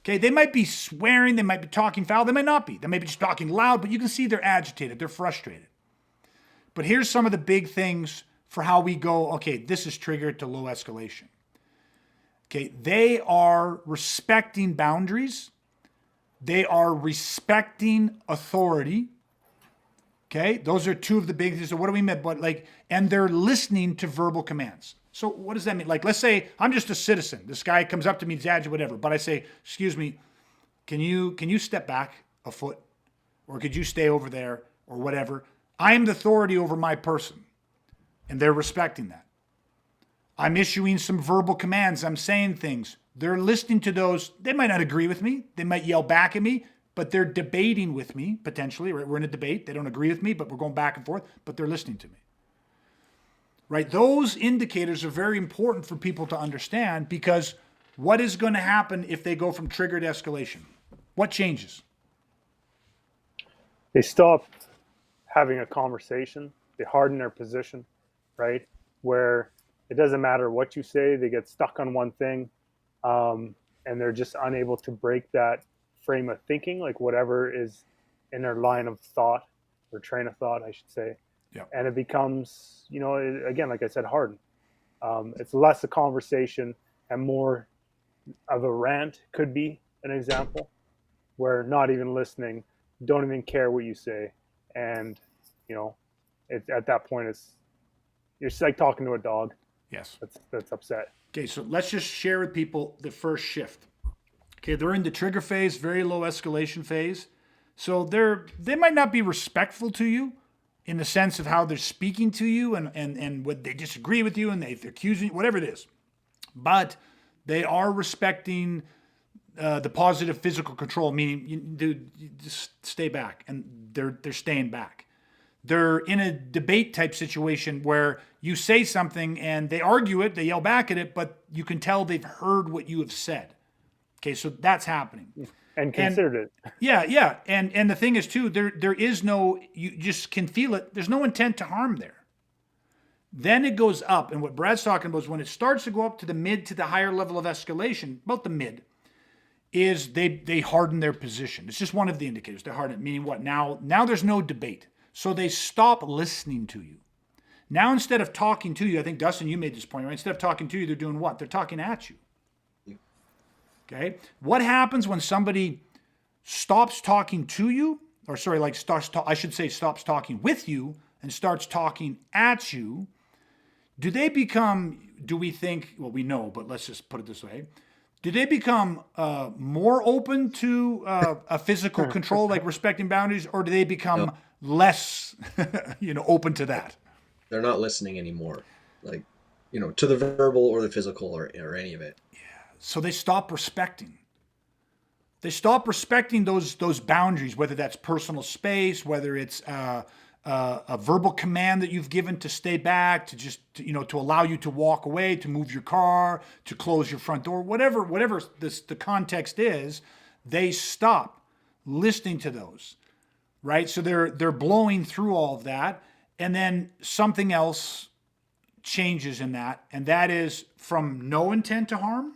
Okay, they might be swearing, they might be talking foul, they might not be. They may be just talking loud, but you can see they're agitated, they're frustrated. But here's some of the big things for how we go, okay, this is triggered to low escalation. Okay, they are respecting boundaries. They are respecting authority. Okay, those are two of the big things. So what do we mean? But and they're listening to verbal commands. So what does that mean? Like, let's say I'm just a citizen. This guy comes up to me, Dad, whatever. But I say, excuse me, can you step back a foot? Or could you stay over there? Or whatever. I am the authority over my person. And they're respecting that. I'm issuing some verbal commands. I'm saying things. They're listening to those. They might not agree with me. They might yell back at me, but they're debating with me, potentially. Right? We're in a debate. They don't agree with me, but we're going back and forth, but they're listening to me. Right? Those indicators are very important for people to understand, because what is going to happen if they go from trigger to escalation? What changes? They stop having a conversation. They harden their position, right? Where it doesn't matter what you say, they get stuck on one thing, and they're just unable to break that frame of thinking, like whatever is in their line of thought, or train of thought, I should say. Yeah. And it becomes, again, like I said, hardened. It's less a conversation and more of a rant, could be an example, where not even listening, don't even care what you say. And, at that point, you're like talking to a dog. Yes. That's upset. Okay, so let's just share with people the first shift. Okay, they're in the trigger phase, very low escalation phase. So they might not be respectful to you in the sense of how they're speaking to you and what they disagree with you and they're accusing you, whatever it is. But they are respecting the positive physical control, meaning dude, you just stay back, and they're staying back. They're in a debate type situation where you say something and they argue it, they yell back at it, but you can tell they've heard what you have said. Okay, so that's happening. And considered it. Yeah. And the thing is too, there is no, you just can feel it. There's no intent to harm there. Then it goes up. And what Brad's talking about is when it starts to go up to the mid to the higher level of escalation, about the mid, is they harden their position. It's just one of the indicators. They harden it, meaning what? Now there's no debate. So they stop listening to you. Now instead of talking to you, I think Dustin, you made this point, right? Instead of talking to you, they're doing what? They're talking at you. Okay? What happens when somebody stops talking to you, or sorry, like stops talking with you and starts talking at you? Do we think, well, we know, but let's just put it this way. Do they become more open to a physical control, like respecting boundaries, or do they become less, open to that? They're not listening anymore, to the verbal or the physical or any of it. Yeah. So they stop respecting. They stop respecting those boundaries, whether that's personal space, whether it's a verbal command that you've given to stay back, to just to allow you to walk away, to move your car, to close your front door, whatever the context is. They stop listening to those, right? So they're blowing through all of that, and then something else changes in that, and that is from no intent to harm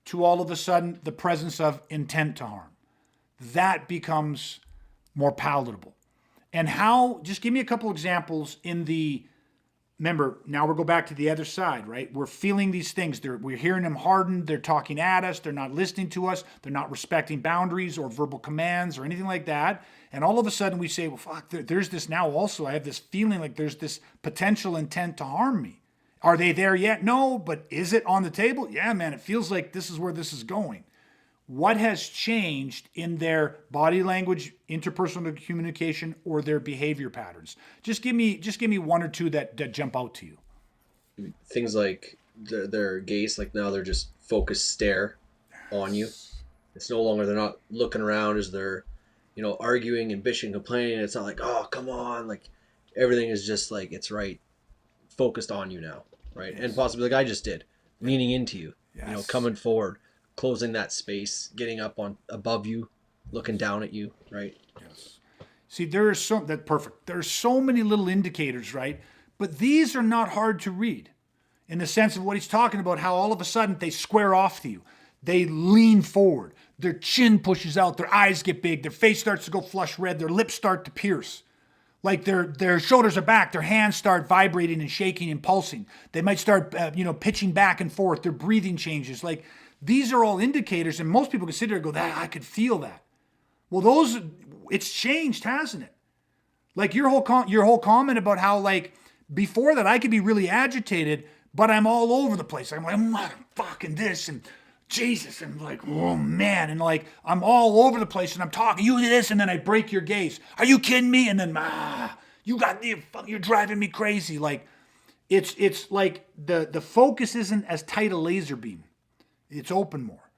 to all of a sudden the presence of intent to harm. That becomes more palatable. And how, just give me a couple examples remember, now we'll go back to the other side, right? We're feeling these things. We're hearing them hardened. They're talking at us. They're not listening to us. They're not respecting boundaries or verbal commands or anything like that. And all of a sudden we say, well, fuck, there's this now also. I have this feeling like there's this potential intent to harm me. Are they there yet? No, but is it on the table? Yeah, man, it feels like this is where this is going. What has changed in their body language, interpersonal communication, or their behavior patterns? Just give me one or two that jump out to you. Things like their gaze, like now they're just focused stare on you. It's no longer, they're not looking around as they're, arguing and bitching, complaining. It's not like, oh, come on. Like everything is just like, it's right, focused on you now, right? And possibly like I just did. leaning into you, Yes. coming forward, closing that space, getting up on above you, looking down at you, right? Yes. See, that's perfect. There are so many little indicators, right? But these are not hard to read in the sense of what he's talking about, how all of a sudden they square off to you. They lean forward. Their chin pushes out. Their eyes get big. Their face starts to go flush red. Their lips start to pierce. Like their shoulders are back. Their hands start vibrating and shaking and pulsing. They might start, pitching back and forth. Their breathing changes. Like these are all indicators, and most people can sit there and go, "That I could feel that." Well, it's changed, hasn't it? Like your whole comment about how like before that I could be really agitated, but I'm all over the place. I'm like, I'm fucking this and Jesus, and like, oh man, and like I'm all over the place, and I'm talking you this, and then I break your gaze. Are you kidding me? And then you're driving me crazy. Like it's like the focus isn't as tight a laser beam. It's open more.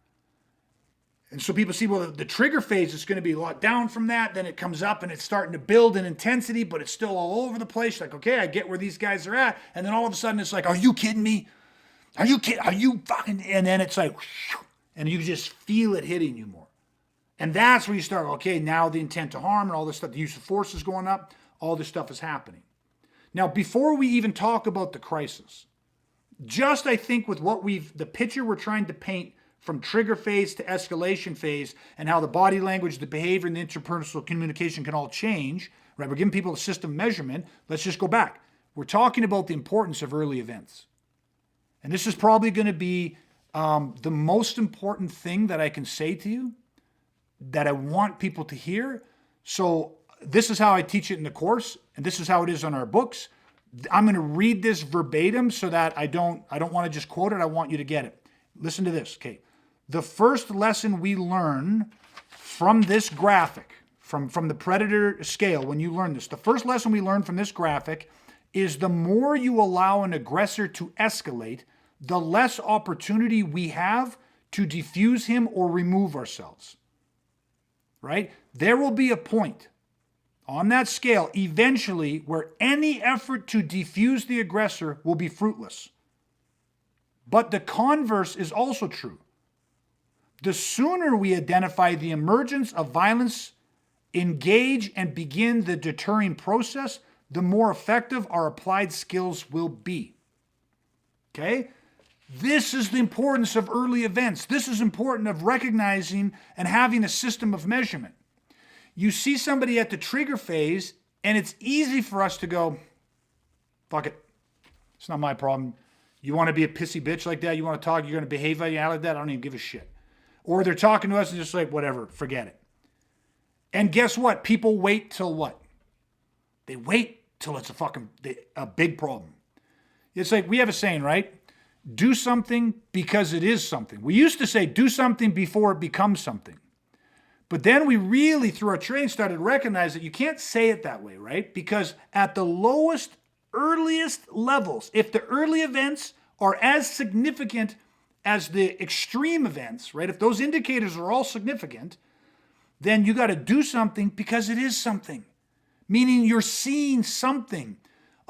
And so people see, well, the trigger phase is going to be a lot down from that. Then it comes up and it's starting to build in intensity, but it's still all over the place. Like, okay, I get where these guys are at. And then all of a sudden it's like, are you kidding me? Are you kidding? Are you fucking? And then it's like, and you just feel it hitting you more. And that's where you start, okay, now the intent to harm and all this stuff, the use of force is going up. All this stuff is happening. Now, before we even talk about the crisis, just I think with the picture we're trying to paint from trigger phase to escalation phase and how the body language, the behavior, and the interpersonal communication can all change, right? We're giving people a system measurement. Let's just go back. We're talking about the importance of early events. And this is probably going to be the most important thing that I can say to you that I want people to hear. So this is how I teach it in the course, and this is how it is on our books. I'm going to read this verbatim so that I don't want to just quote it. I want you to get it. Listen to this, okay? The first lesson we learn from this graphic, from the predator scale, when you learn this, the first lesson we learn from this graphic is the more you allow an aggressor to escalate, the less opportunity we have to defuse him or remove ourselves, right? There will be a point on that scale eventually where any effort to defuse the aggressor will be fruitless. But the converse is also true. The sooner we identify the emergence of violence, engage and begin the deterring process, the more effective our applied skills will be. Okay? This is the importance of early events. This is important of recognizing and having a system of measurement. You see somebody at the trigger phase, and it's easy for us to go, fuck it. It's not my problem. You want to be a pissy bitch like that? You want to talk? You're going to behave like that? I don't even give a shit. Or they're talking to us and just like, whatever, forget it. And guess what? People wait till what? They wait till it's a big problem. It's like we have a saying, right? Do something because it is something. We used to say do something before it becomes something. But then we really, through our training, started to recognize that you can't say it that way, right? Because at the lowest, earliest levels, if the early events are as significant as the extreme events, right? If those indicators are all significant, then you got to do something because it is something. Meaning you're seeing something,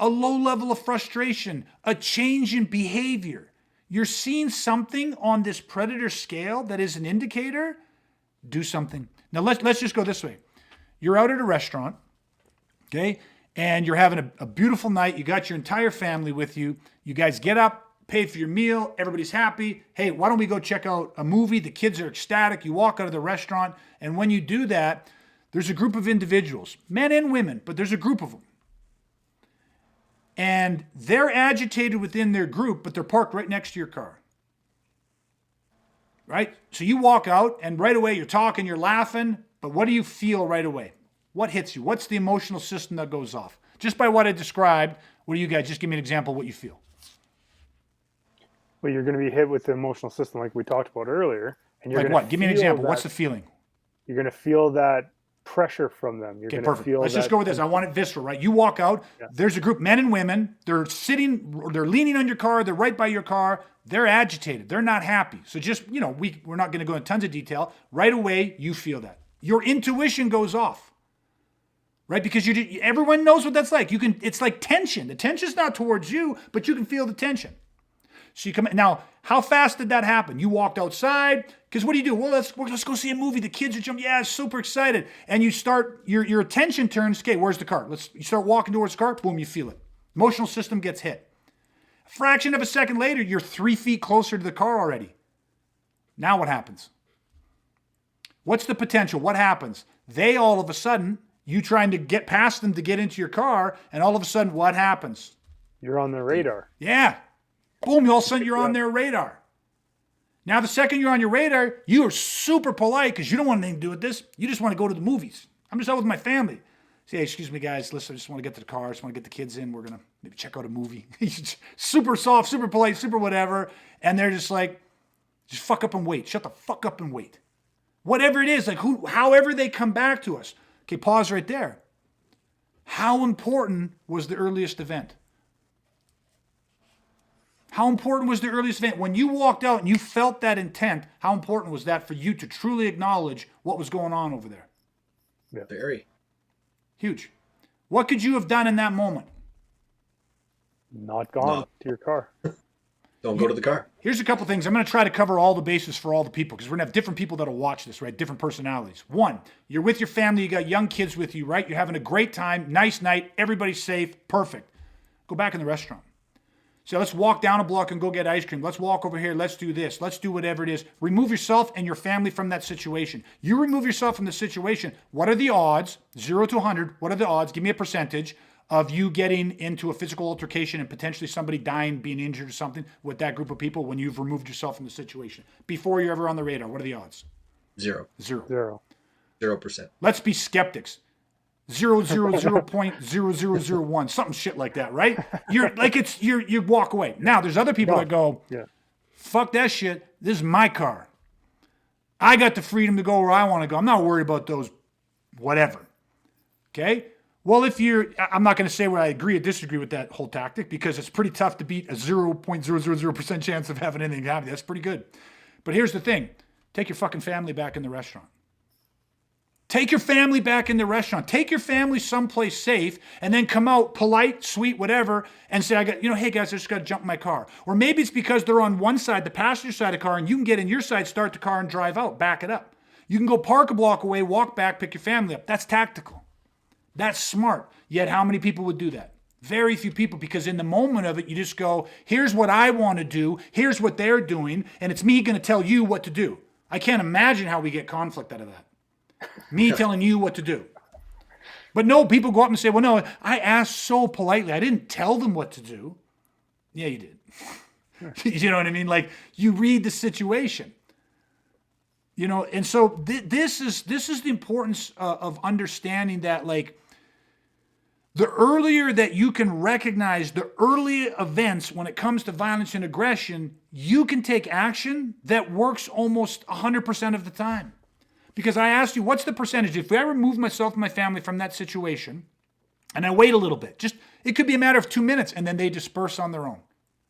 a low level of frustration, a change in behavior. You're seeing something on this predator scale that is an indicator. Do something. Now let's just go this way. You're out at a restaurant, okay? And you're having a beautiful night. You got your entire family with you. You guys get up, pay for your meal. Everybody's happy. Hey, why don't we go check out a movie? The kids are ecstatic. You walk out of the restaurant. And when you do that, there's a group of individuals, men and women, but there's a group of them. And they're agitated within their group, but they're parked right next to your car. Right? So you walk out and right away you're talking, you're laughing, but what do you feel right away? What hits you? What's the emotional system that goes off? Just by what I described, what do you guys, just give me an example of what you feel. Well, you're going to be hit with the emotional system like we talked about earlier. And you're like what? Give me an example. What's the feeling? You're going to feel that pressure from them. You're going to perfect. feel Let's just go with this. I want it visceral, right? You walk out, There's a group, men and women, they're leaning on your car, they're right by your car, they're agitated, they're not happy. So just, we're not going to go into tons of detail. Right away, you feel that. Your intuition goes off, right? Because everyone knows what that's like. It's like tension. The tension's not towards you, but you can feel the tension. So you come in. Now, how fast did that happen? You walked outside, because what do? Well, let's go see a movie. The kids are jumping. Yeah, super excited. And you start, your attention turns, okay, where's the car? You start walking towards the car, boom, you feel it. Emotional system gets hit. A fraction of a second later, you're 3 feet closer to the car already. Now what happens? What's the potential? What happens? They all of a sudden, you trying to get past them to get into your car, and all of a sudden, what happens? You're on their radar. Yeah. Boom, all of a sudden you're on their radar. Now, the second you're on your radar, you are super polite because you don't want anything to do with this. You just want to go to the movies. I'm just out with my family. Say, hey, excuse me, guys. Listen, I just want to get to the car. I just want to get the kids in. We're going to maybe check out a movie. Super soft, super polite, super whatever. And they're just like, just fuck up and wait. Shut the fuck up and wait. Whatever it is, like however they come back to us. Okay, pause right there. How important was the earliest event? How important was the earliest event? When you walked out and you felt that intent, how important was that for you to truly acknowledge what was going on over there? Yeah. Very. Huge. What could you have done in that moment? Not gone to your car. Don't go to the car. Here's a couple things. I'm going to try to cover all the bases for all the people because we're going to have different people that'll watch this, right? Different personalities. One, you're with your family. You got young kids with you, right? You're having a great time. Nice night. Everybody's safe. Perfect. Go back in the restaurant. So let's walk down a block and go get ice cream. Let's walk over here. Let's do this. Let's do whatever it is. Remove yourself and your family from that situation. You remove yourself from the situation. What are the odds? 0 to 100. What are the odds? Give me a percentage of you getting into a physical altercation and potentially somebody dying, being injured or something with that group of people when you've removed yourself from the situation. Before you're ever on the radar, what are the odds? 0. 0%. Let's be skeptics. 0.0001, something shit like that, right? You walk away. Now there's other people that go, fuck that shit. This is my car. I got the freedom to go where I want to go. I'm not worried about those whatever. Okay? Well, I'm not going to say where I agree or disagree with that whole tactic because it's pretty tough to beat a 0.000% chance of having anything happen. That's pretty good. But here's the thing. Take your fucking family back in the restaurant. Take your family back in the restaurant. Take your family someplace safe and then come out polite, sweet, whatever, and say, hey guys, I just got to jump in my car. Or maybe it's because they're on one side, the passenger side of the car, and you can get in your side, start the car and drive out, back it up. You can go park a block away, walk back, pick your family up. That's tactical. That's smart. Yet how many people would do that? Very few people, because in the moment of it, you just go, here's what I want to do. Here's what they're doing. And it's me going to tell you what to do. I can't imagine how we get conflict out of that. Me telling you what to do. But no, people go up and say, well, no, I asked so politely. I didn't tell them what to do. Yeah, you did. You know what I mean? Like, you read the situation. You know, and so this is the importance of understanding that, like, the earlier that you can recognize the early events when it comes to violence and aggression, you can take action that works almost 100% of the time. Because I asked you, what's the percentage? If I remove myself and my family from that situation and I wait a little bit, it could be a matter of 2 minutes and then they disperse on their own.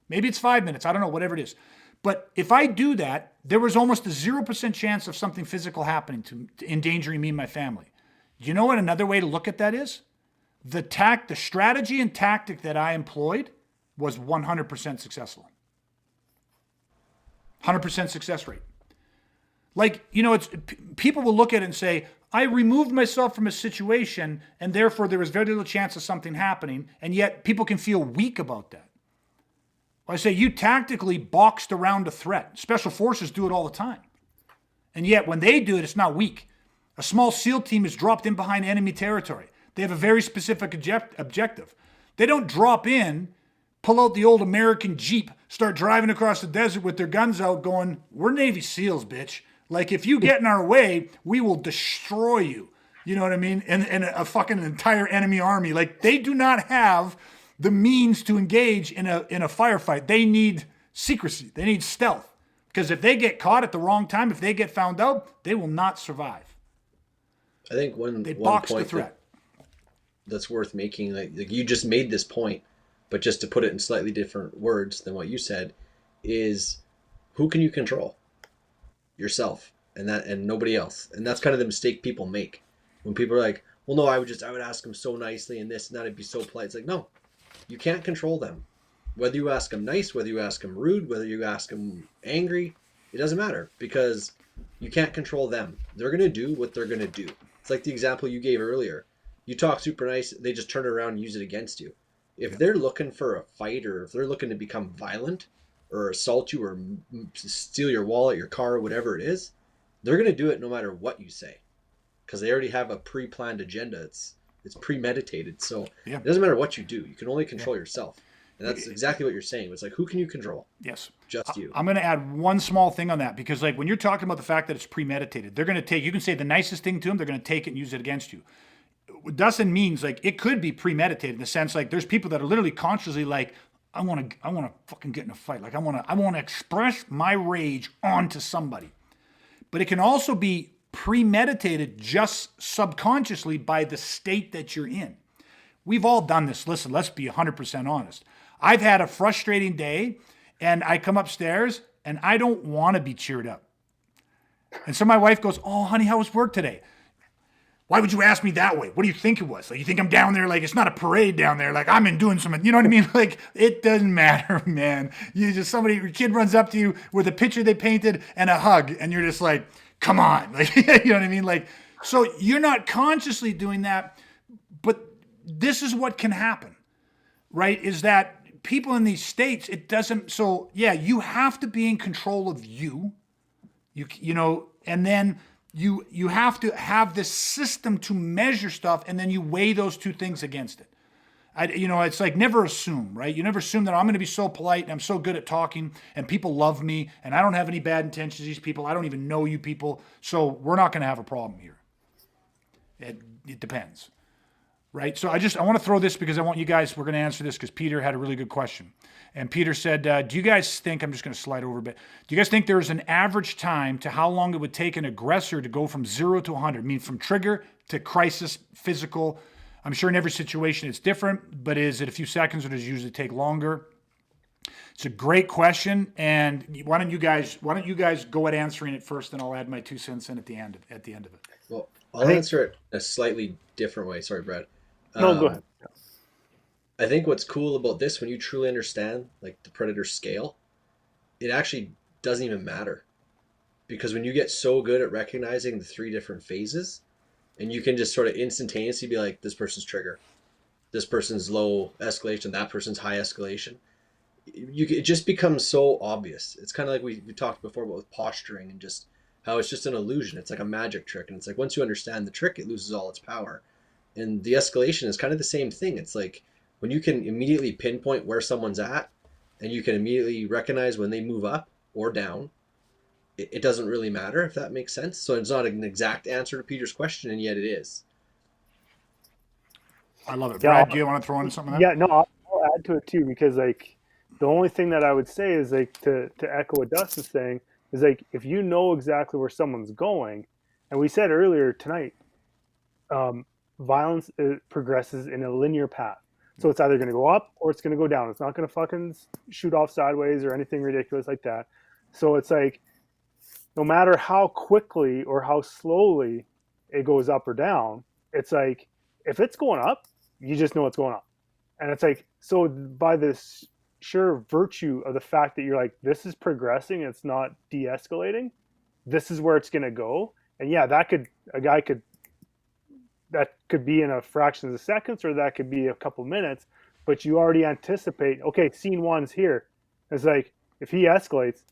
Maybe it's 5 minutes. I don't know, whatever it is. But if I do that, there was almost a 0% chance of something physical happening to endangering me and my family. You know what another way to look at that is? The strategy and tactic that I employed was 100% successful. 100% success rate. Like, you know, people will look at it and say, I removed myself from a situation and therefore there was very little chance of something happening, and yet people can feel weak about that. I say you tactically boxed around a threat. Special forces do it all the time. And yet when they do it, it's not weak. A small SEAL team is dropped in behind enemy territory. They have a very specific objective. They don't drop in, pull out the old American Jeep, start driving across the desert with their guns out going, we're Navy SEALs, bitch. Like, if you get in our way, we will destroy you. You know what I mean? And a fucking entire enemy army. Like, they do not have the means to engage in a firefight. They need secrecy. They need stealth. Because if they get caught at the wrong time, if they get found out, they will not survive. I think one point that's worth making, like you just made this point, but just to put it in slightly different words than what you said, is who can you control? Yourself, and nobody else. And that's kind of the mistake people make. When people are like, well, no, I would ask them so nicely and this and that, it'd be so polite. It's like, no, you can't control them. Whether you ask them nice, whether you ask them rude, whether you ask them angry, it doesn't matter because you can't control them. They're going to do what they're going to do. It's like the example you gave earlier. You talk super nice, they just turn around and use it against you. If they're looking for a fight or if they're looking to become violent or assault you or steal your wallet, your car, whatever it is, they're going to do it no matter what you say because they already have a pre-planned agenda. It's premeditated. So it doesn't matter what you do. You can only control yourself. And that's exactly what you're saying. It's like, who can you control? Yes. Just you. I'm going to add one small thing on that because like when you're talking about the fact that it's premeditated, they're going to take, you can say the nicest thing to them, they're going to take it and use it against you. It doesn't means like it could be premeditated in the sense like there's people that are literally consciously like, I want to fucking get in a fight. Like I want to express my rage onto somebody. But it can also be premeditated just subconsciously by the state that you're in. We've all done this. Listen, let's be 100% honest. I've had a frustrating day and I come upstairs and I don't want to be cheered up. And so my wife goes, "Oh, honey, how was work today?" "Why would you ask me that way? What do you think it was? Like, you think I'm down there? Like, it's not a parade down there. Like, I'm in doing something." You know what I mean? Like, it doesn't matter, man. Your kid runs up to you with a picture they painted and a hug, and you're just like, come on. Like, you know what I mean? Like, so you're not consciously doing that, but this is what can happen, right? Is that people in these states, it doesn't, so yeah, you have to be in control of you, and then you have to have this system to measure stuff, and then you weigh those two things against it. It's like never assume, right? You never assume that I'm going to be so polite and I'm so good at talking and people love me and I don't have any bad intentions. These people, I don't even know you people, so we're not going to have a problem here. It depends, right? So I want to throw this because I want you guys, we're going to answer this because Peter had a really good question. And Peter said, do you guys think, I'm just going to slide over a bit, do you guys think there's an average time to how long it would take an aggressor to go from 0 to 100? I mean, from trigger to crisis, physical. I'm sure in every situation it's different, but is it a few seconds or does it usually take longer? It's a great question. And why don't you guys go at answering it first, and I'll add my 2 cents in at the end of it. Well, I'll answer it a slightly different way. Sorry, Brad. No, go ahead. I think what's cool about this, when you truly understand like the predator scale, it actually doesn't even matter. Because when you get so good at recognizing the 3 different phases, and you can just sort of instantaneously be like, this person's trigger, this person's low escalation, that person's high escalation, it just becomes so obvious. It's kind of like we talked before about with posturing and just how it's just an illusion. It's like a magic trick. And it's like once you understand the trick, it loses all its power. And the escalation is kind of the same thing. It's like when you can immediately pinpoint where someone's at and you can immediately recognize when they move up or down, it doesn't really matter, if that makes sense. So it's not an exact answer to Peter's question, and yet it is. I love it. Brad, do you want to throw in something? Yeah, no, I'll add to it too, because like the only thing that I would say is like to echo what Dustin's saying is like if you know exactly where someone's going, and we said earlier tonight, violence progresses in a linear path. So it's either going to go up or it's going to go down. It's not going to fucking shoot off sideways or anything ridiculous like that. So it's like no matter how quickly or how slowly it goes up or down, it's like if it's going up, you just know it's going up. And it's like, so by this sheer virtue of the fact that you're like, this is progressing, it's not de-escalating, this is where it's going to go. And yeah, that could be in a fraction of seconds, or that could be a couple minutes, but you already anticipate, okay, scene 1's here. It's like, if he escalates,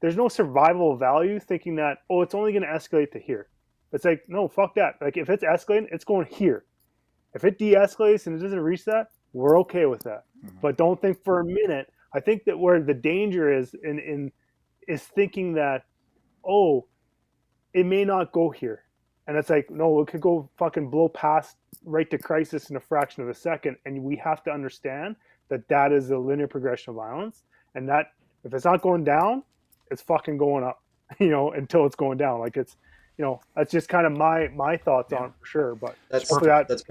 there's no survival value thinking that, oh, it's only going to escalate to here. It's like, no, fuck that. Like, if it's escalating, it's going here. If it de-escalates and it doesn't reach that, we're okay with that. Mm-hmm. But don't think for a minute. I think that where the danger is is thinking that, oh, it may not go here. And it's like, no, it could go fucking blow past right to crisis in a fraction of a second. And we have to understand that is a linear progression of violence. And that if it's not going down, it's fucking going up, until it's going down. Like it's, that's just kind of my thoughts on it for sure. But that's I think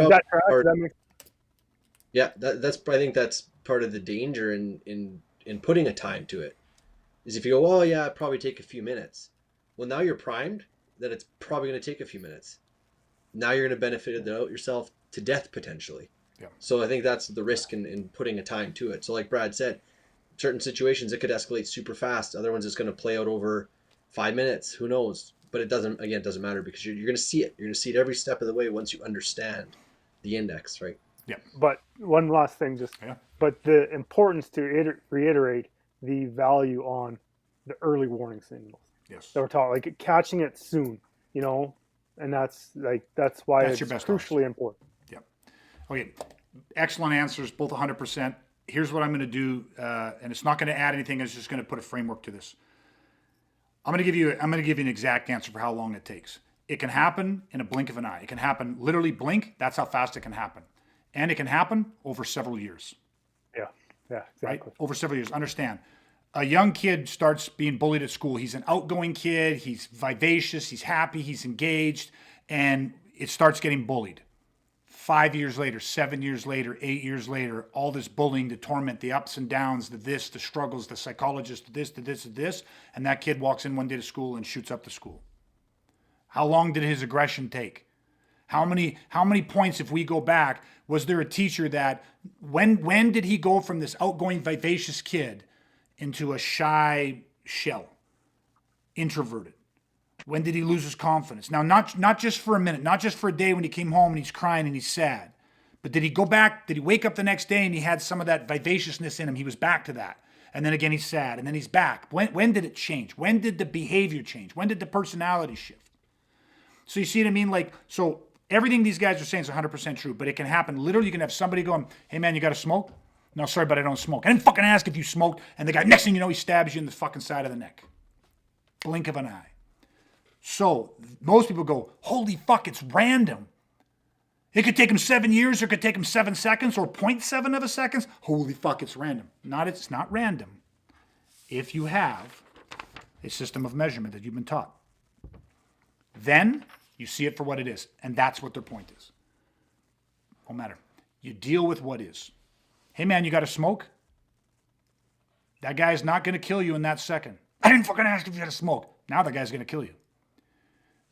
that's part of the danger in putting a time to it. Is if you go, oh yeah, it'd probably take a few minutes. Well, now you're primed that it's probably going to take a few minutes. Now you're going to benefit yourself to death potentially. Yeah. So I think that's the risk in putting a time to it. So like Brad said, certain situations it could escalate super fast. Other ones it's going to play out over 5 minutes. Who knows? But it doesn't matter because you're going to see it. You're going to see it every step of the way once you understand the index, right? Yeah. But one last thing, Yeah. but the importance to reiterate the value on the early warning signals Yes. that we're talking, like catching it soon, and that's why That's your it's best crucially important. Yeah. Okay. Excellent answers, both 100%. Here's what I'm going to do, and it's not going to add anything. It's just going to put a framework to this. I'm going to give you an exact answer for how long it takes. It can happen in a blink of an eye. It can happen literally blink. That's how fast it can happen, and it can happen over several years. Yeah, exactly. Right? Over several years. Understand, a young kid starts being bullied at school. He's an outgoing kid. He's vivacious. He's happy. He's engaged, and it starts getting bullied. 5 years later, 7 years later, 8 years later, all this bullying, the torment, the ups and downs, the struggles, the psychologist, the this, and that kid walks in one day to school and shoots up the school. How long did his aggression take? How many points, if we go back, was there a teacher that, when did he go from this outgoing, vivacious kid into a shy shell, introverted? When did he lose his confidence? Now, not just for a minute, not just for a day when he came home and he's crying and he's sad, but did he go back? Did he wake up the next day and he had some of that vivaciousness in him? He was back to that. And then again, he's sad and then he's back. When did it change? When did the behavior change? When did the personality shift? So you see what I mean? So everything these guys are saying is 100% true, but it can happen. Literally, you can have somebody going, hey man, you got to smoke? No, sorry, but I don't smoke. I didn't fucking ask if you smoked. And the guy, next thing you know, he stabs you in the fucking side of the neck. Blink of an eye. So most people go, holy fuck, it's random. It could take him 7 years, or it could take him 7 seconds, or 0.7 of a second. Holy fuck, it's random. It's not random if you have a system of measurement that you've been taught. Then you see it for what it is, and that's what their point is. Won't matter. You deal with what is. Hey man, you got to smoke? That guy's not going to kill you in that second. I didn't fucking ask if you had to smoke. Now that guy's going to kill you.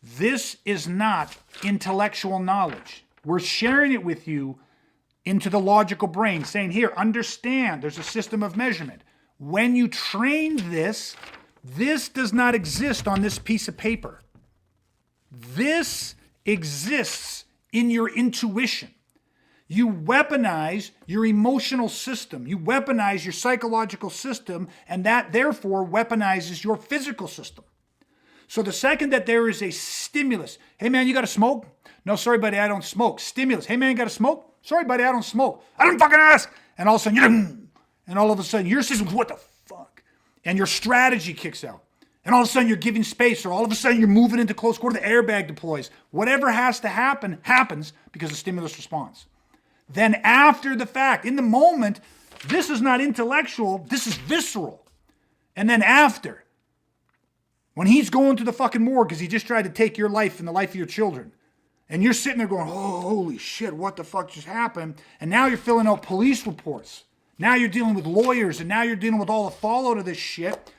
This is not intellectual knowledge. We're sharing it with you into the logical brain, saying, here, understand, there's a system of measurement. When you train this does not exist on this piece of paper. This exists in your intuition. You weaponize your emotional system. You weaponize your psychological system, and that therefore weaponizes your physical system. So the second that there is a stimulus, hey man, you got to smoke? No, sorry buddy, I don't smoke. Stimulus, hey man, you got to smoke? Sorry buddy, I don't smoke. I don't fucking ask. And all of a sudden, your system's, what the fuck? And your strategy kicks out. And all of a sudden you're giving space, or all of a sudden you're moving into close quarter, the airbag deploys. Whatever has to happen, happens because of stimulus response. Then after the fact, in the moment, this is not intellectual, this is visceral. And then after, when he's going to the fucking morgue because he just tried to take your life and the life of your children, and you're sitting there going, oh, holy shit, what the fuck just happened? And now you're filling out police reports. Now you're dealing with lawyers, and now you're dealing with all the fallout of this shit.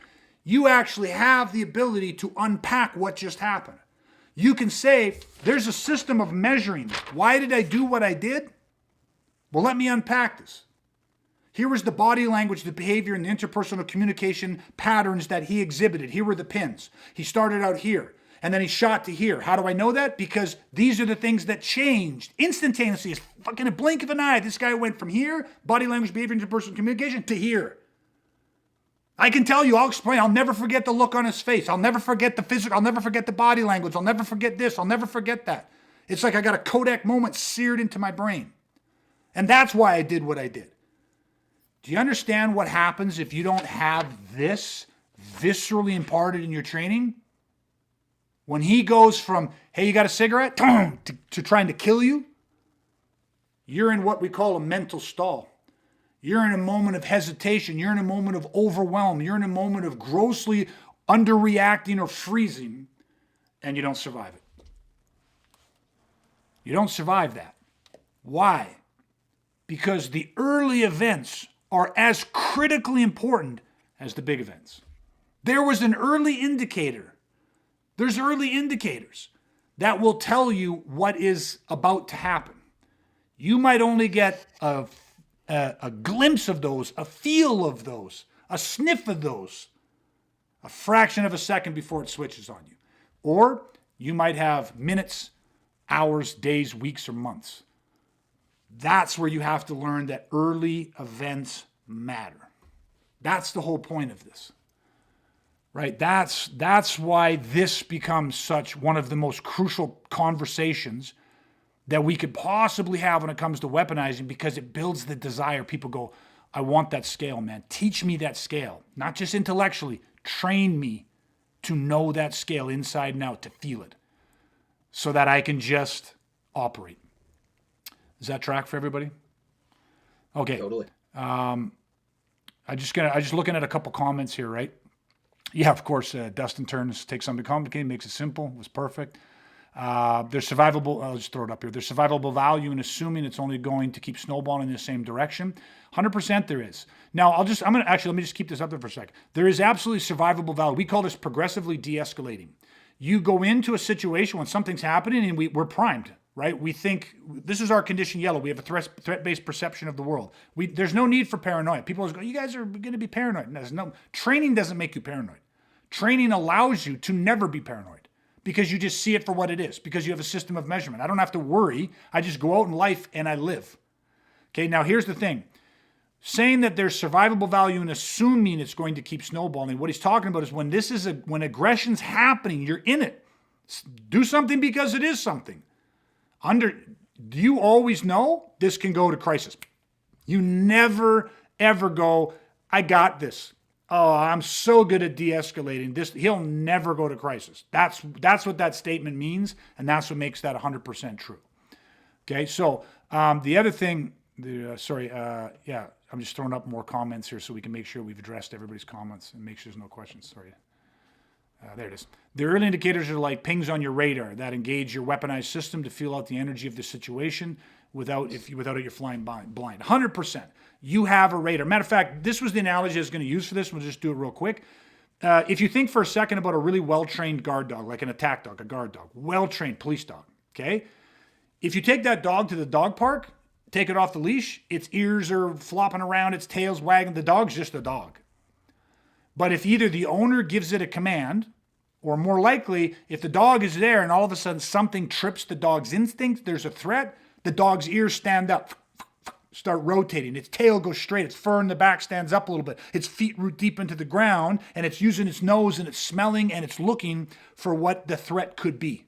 You actually have the ability to unpack what just happened. You can say, there's a system of measuring. Why did I do what I did? Well, let me unpack this. Here was the body language, the behavior, and the interpersonal communication patterns that he exhibited. Here were the pins. He started out here, and then he shot to here. How do I know that? Because these are the things that changed instantaneously. It's fucking a blink of an eye. This guy went from here, body language, behavior, interpersonal communication, to here. I can tell you, I'll explain. I'll never forget the look on his face. I'll never forget the physical. I'll never forget the body language. I'll never forget this. I'll never forget that. It's like I got a Kodak moment seared into my brain. And that's why I did what I did. Do you understand what happens if you don't have this viscerally imparted in your training? When he goes from, hey, you got a cigarette, to trying to kill you, you're in what we call a mental stall. You're in a moment of hesitation. You're in a moment of overwhelm. You're in a moment of grossly underreacting or freezing, and you don't survive it. You don't survive that. Why? Because the early events are as critically important as the big events. There was an early indicator. There's early indicators that will tell you what is about to happen. You might only get a glimpse of those, a feel of those, a sniff of those, a fraction of a second before it switches on you. Or you might have minutes, hours, days, weeks, or months. That's where you have to learn that early events matter. That's the whole point of this, right? That's why this becomes such one of the most crucial conversations that we could possibly have when it comes to weaponizing, because it builds the desire. People go, I want that scale, man. Teach me that scale, not just intellectually. Train me to know that scale inside and out, to feel it, so that I can just operate. Does that track for everybody? Okay. Totally. I just looking at a couple comments here, right? Yeah, of course. Dustin turns takes something complicated, makes it simple. Was perfect. There's survivable. I'll just throw it up here. There's survivable value in assuming it's only going to keep snowballing in the same direction. 100% there is. Now let me just keep this up there for a second. There is absolutely survivable value. We call this progressively de-escalating. You go into a situation when something's happening and we're primed, right? We think this is our condition yellow. We have a threat-based perception of the world. There's no need for paranoia. People always go, you guys are going to be paranoid. No, training doesn't make you paranoid. Training allows you to never be paranoid, because you just see it for what it is, because you have a system of measurement. I don't have to worry. I just go out in life and I live. Okay, now here's the thing. Saying that there's survivable value and assuming it's going to keep snowballing, what he's talking about is when aggression's happening, you're in it. Do something because it is something. Do you always know this can go to crisis? You never, ever go, I got this. Oh, I'm so good at de-escalating this. He'll never go to crisis. That's what that statement means, and that's what makes that 100% true. Okay, so the other thing, I'm just throwing up more comments here so we can make sure we've addressed everybody's comments and make sure there's no questions. Sorry. There it is. The early indicators are like pings on your radar that engage your weaponized system to feel out the energy of the situation. Without it, you're flying blind. 100%. You have a radar. Matter of fact, this was the analogy I was going to use for this. We'll just do it real quick. If you think for a second about a really well-trained guard dog, like an attack dog, a guard dog, well-trained police dog, okay? If you take that dog to the dog park, take it off the leash, its ears are flopping around, its tail's wagging, the dog's just a dog. But if either the owner gives it a command, or more likely, if the dog is there and all of a sudden something trips the dog's instinct, there's a threat, the dog's ears stand up, start rotating, its tail goes straight, its fur in the back stands up a little bit, its feet root deep into the ground, and it's using its nose and it's smelling and it's looking for what the threat could be.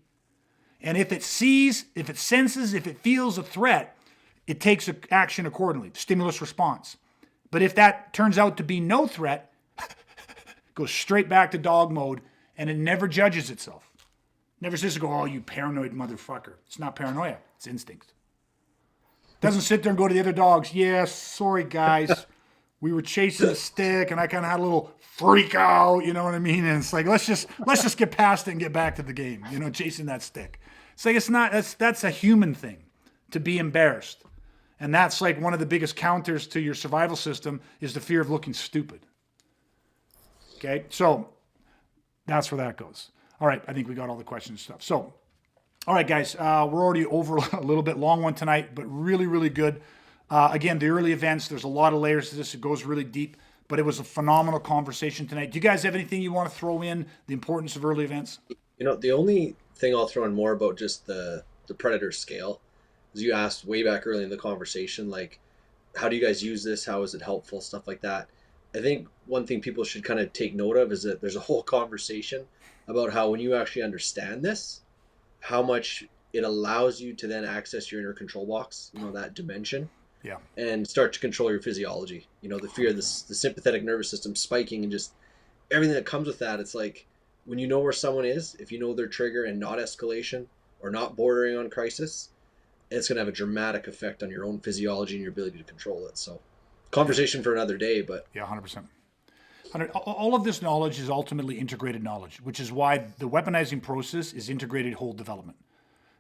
And if it sees, if it senses, if it feels a threat, it takes action accordingly, stimulus response. But if that turns out to be no threat, goes straight back to dog mode, and it never judges itself. Never says to go, oh, you paranoid motherfucker. It's not paranoia, it's instinct. Doesn't sit there and go to the other dogs, yeah, sorry guys, we were chasing a stick and I kind of had a little freak out, you know what I mean? And it's like, let's just get past it and get back to the game, chasing that stick. It's like, that's a human thing, to be embarrassed. And that's like one of the biggest counters to your survival system is the fear of looking stupid. Okay, so that's where that goes. All right, I think we got all the questions and stuff. So, all right, guys, we're already over a little bit long one tonight, but really, really good. Again, the early events, there's a lot of layers to this. It goes really deep, but it was a phenomenal conversation tonight. Do you guys have anything you want to throw in, the importance of early events? The only thing I'll throw in more about just the predator scale is you asked way back early in the conversation, like, how do you guys use this? How is it helpful? Stuff like that. I think one thing people should kind of take note of is that there's a whole conversation about how when you actually understand this, how much it allows you to then access your inner control box, that dimension, yeah, and start to control your physiology. The fear of the sympathetic nervous system spiking and just everything that comes with that. It's like when you know where someone is, if you know their trigger and not escalation or not bordering on crisis, it's going to have a dramatic effect on your own physiology and your ability to control it. So conversation for another day, but yeah, 100%. All of this knowledge is ultimately integrated knowledge, which is why the weaponizing process is integrated whole development.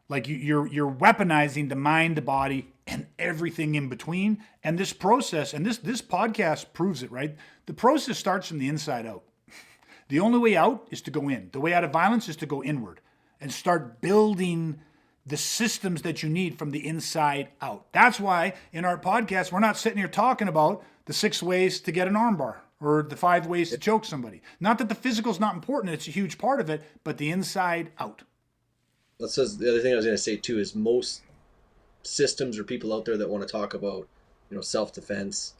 Like you're weaponizing the mind, the body, and everything in between. And this process, and this podcast proves it, right? The process starts from the inside out. The only way out is to go in. The way out of violence is to go inward and start building the systems that you need from the inside out. That's why in our podcast, we're not sitting here talking about the 6 ways to get an armbar or the 5 ways to choke somebody. Not that the physical is not important, it's a huge part of it, but the inside out. That's just the other thing I was going to say too is most systems or people out there that want to talk about, self-defense,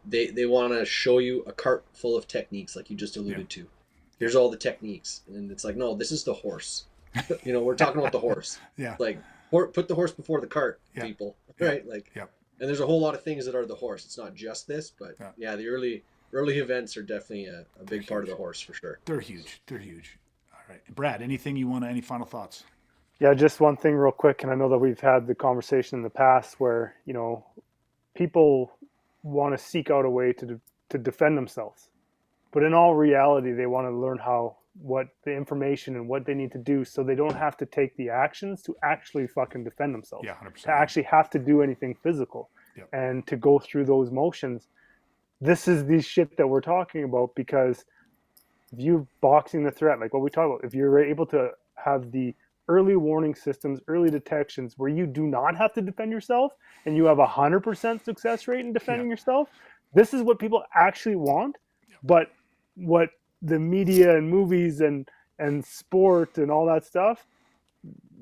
they want to show you a cart full of techniques like you just alluded to. Here's all the techniques. And it's like, no, this is the horse. We're talking about the horse. Yeah. Like, put the horse before the cart, people. Right? Like, Yep. And there's a whole lot of things that are the horse. It's not just this, but the early events are definitely a big part of the horse for sure. They're huge. All right. Brad, any final thoughts? Yeah, just one thing real quick. And I know that we've had the conversation in the past where, people want to seek out a way to defend themselves. But in all reality, they want to learn what the information and what they need to do so they don't have to take the actions to actually fucking defend themselves. Yeah, 100%. To actually have to do anything physical and to go through those motions. This is the shit that we're talking about, because if you're boxing the threat, like what we talk about, if you're able to have the early warning systems, early detections where you do not have to defend yourself and you have 100% success rate in defending yourself, this is what people actually want. But what the media and movies and sport and all that stuff,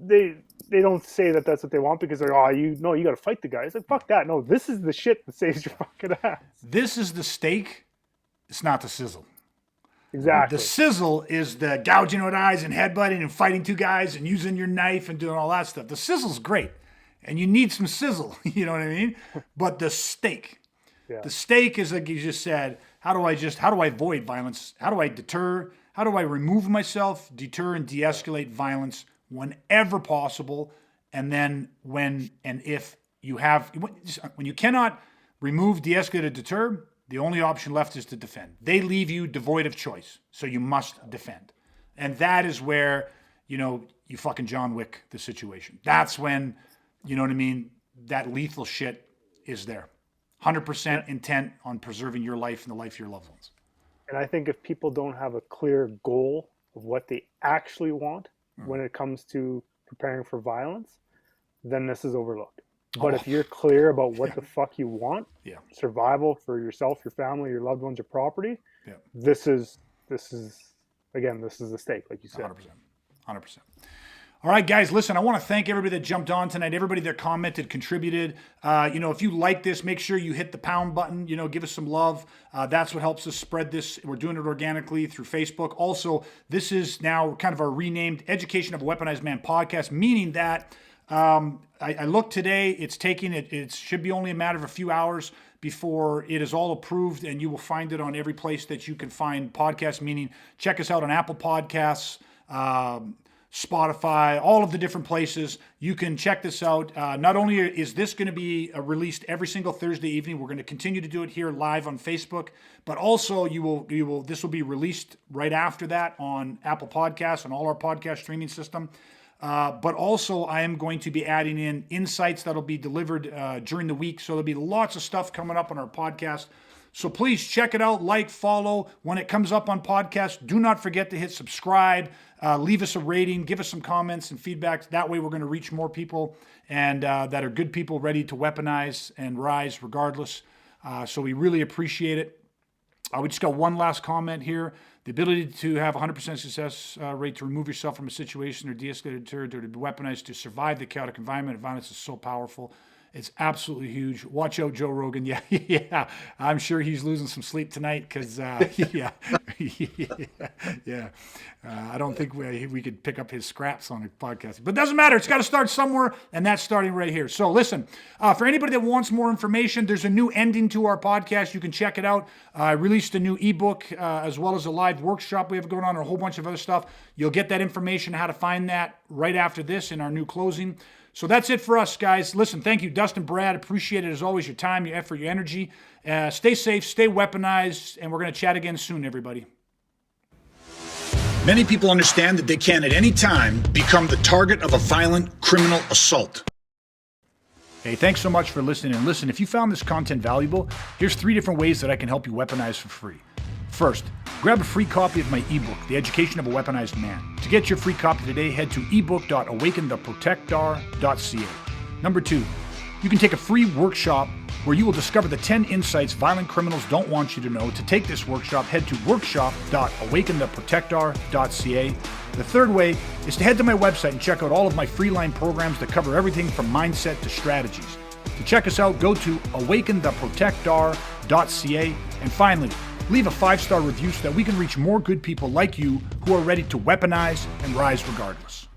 they don't say that that's what they want, because they're, you got to fight the guy. It's like, fuck that. No, this is the shit that saves your fucking ass. This is the steak. It's not the sizzle. Exactly. The sizzle is the gouging out eyes and headbutting and fighting 2 guys and using your knife and doing all that stuff. The sizzle's great, and you need some sizzle. You know what I mean? But the steak is, like you just said, how do I avoid violence? How do I deter? How do I remove myself, deter, and de-escalate violence whenever possible? And then when you cannot remove, de-escalate, or deter, the only option left is to defend. They leave you devoid of choice, so you must defend. And that is where, you fucking John Wick the situation. That's when, you know what I mean, that lethal shit is there. 100% intent on preserving your life and the life of your loved ones. And I think if people don't have a clear goal of what they actually want when it comes to preparing for violence, then this is overlooked. But if you're clear about what the fuck you want, survival for yourself, your family, your loved ones, your property, this is the stake, like you said. 100%. All right, guys, listen, I want to thank everybody that jumped on tonight, everybody that commented, contributed. If you like this, make sure you hit the pound button, give us some love. That's what helps us spread this. We're doing it organically through Facebook. Also, this is now kind of our renamed Education of a Weaponized Man podcast, meaning that I looked today, it should be only a matter of a few hours before it is all approved, and you will find it on every place that you can find podcasts, meaning check us out on Apple Podcasts, Spotify, all of the different places. You can check this out. Not only is this going to be released every single Thursday evening, we're going to continue to do it here live on Facebook, but also this will be released right after that on Apple Podcasts and all our podcast streaming system. But also I am going to be adding in insights that'll be delivered during the week. So there'll be lots of stuff coming up on our podcast. So please check it out, like, follow. When it comes up on podcast, do not forget to hit subscribe, leave us a rating, give us some comments and feedback. That way we're going to reach more people and that are good people ready to weaponize and rise regardless. So we really appreciate it. We just got one last comment here. The ability to have 100% success rate to remove yourself from a situation or de-escalate, deter, or to be weaponized to survive the chaotic environment of violence is so powerful. It's absolutely huge. Watch out, Joe Rogan. Yeah. I'm sure he's losing some sleep tonight because, I don't think we could pick up his scraps on a podcast. But it doesn't matter. It's got to start somewhere, and that's starting right here. So listen, for anybody that wants more information, there's a new ending to our podcast. You can check it out. I released a new ebook as well as a live workshop we have going on and a whole bunch of other stuff. You'll get that information, how to find that right after this in our new closing. So that's it for us, guys. Listen, thank you, Dustin, Brad. Appreciate it as always, your time, your effort, your energy. Stay safe, stay weaponized, and we're going to chat again soon, everybody. Many people understand that they can at any time become the target of a violent criminal assault. Hey, thanks so much for listening. And listen, if you found this content valuable, here's 3 different ways that I can help you weaponize for free. First, grab a free copy of my ebook, The Education of a Weaponized Man. To get your free copy today, head to ebook.awakentheprotector.ca. Number 2, you can take a free workshop where you will discover the 10 insights violent criminals don't want you to know. To take this workshop, head to workshop.awakentheprotector.ca. The third way is to head to my website and check out all of my free-line programs that cover everything from mindset to strategies. To check us out, go to awakentheprotector.ca. And finally, leave a 5-star review so that we can reach more good people like you who are ready to weaponize and rise regardless.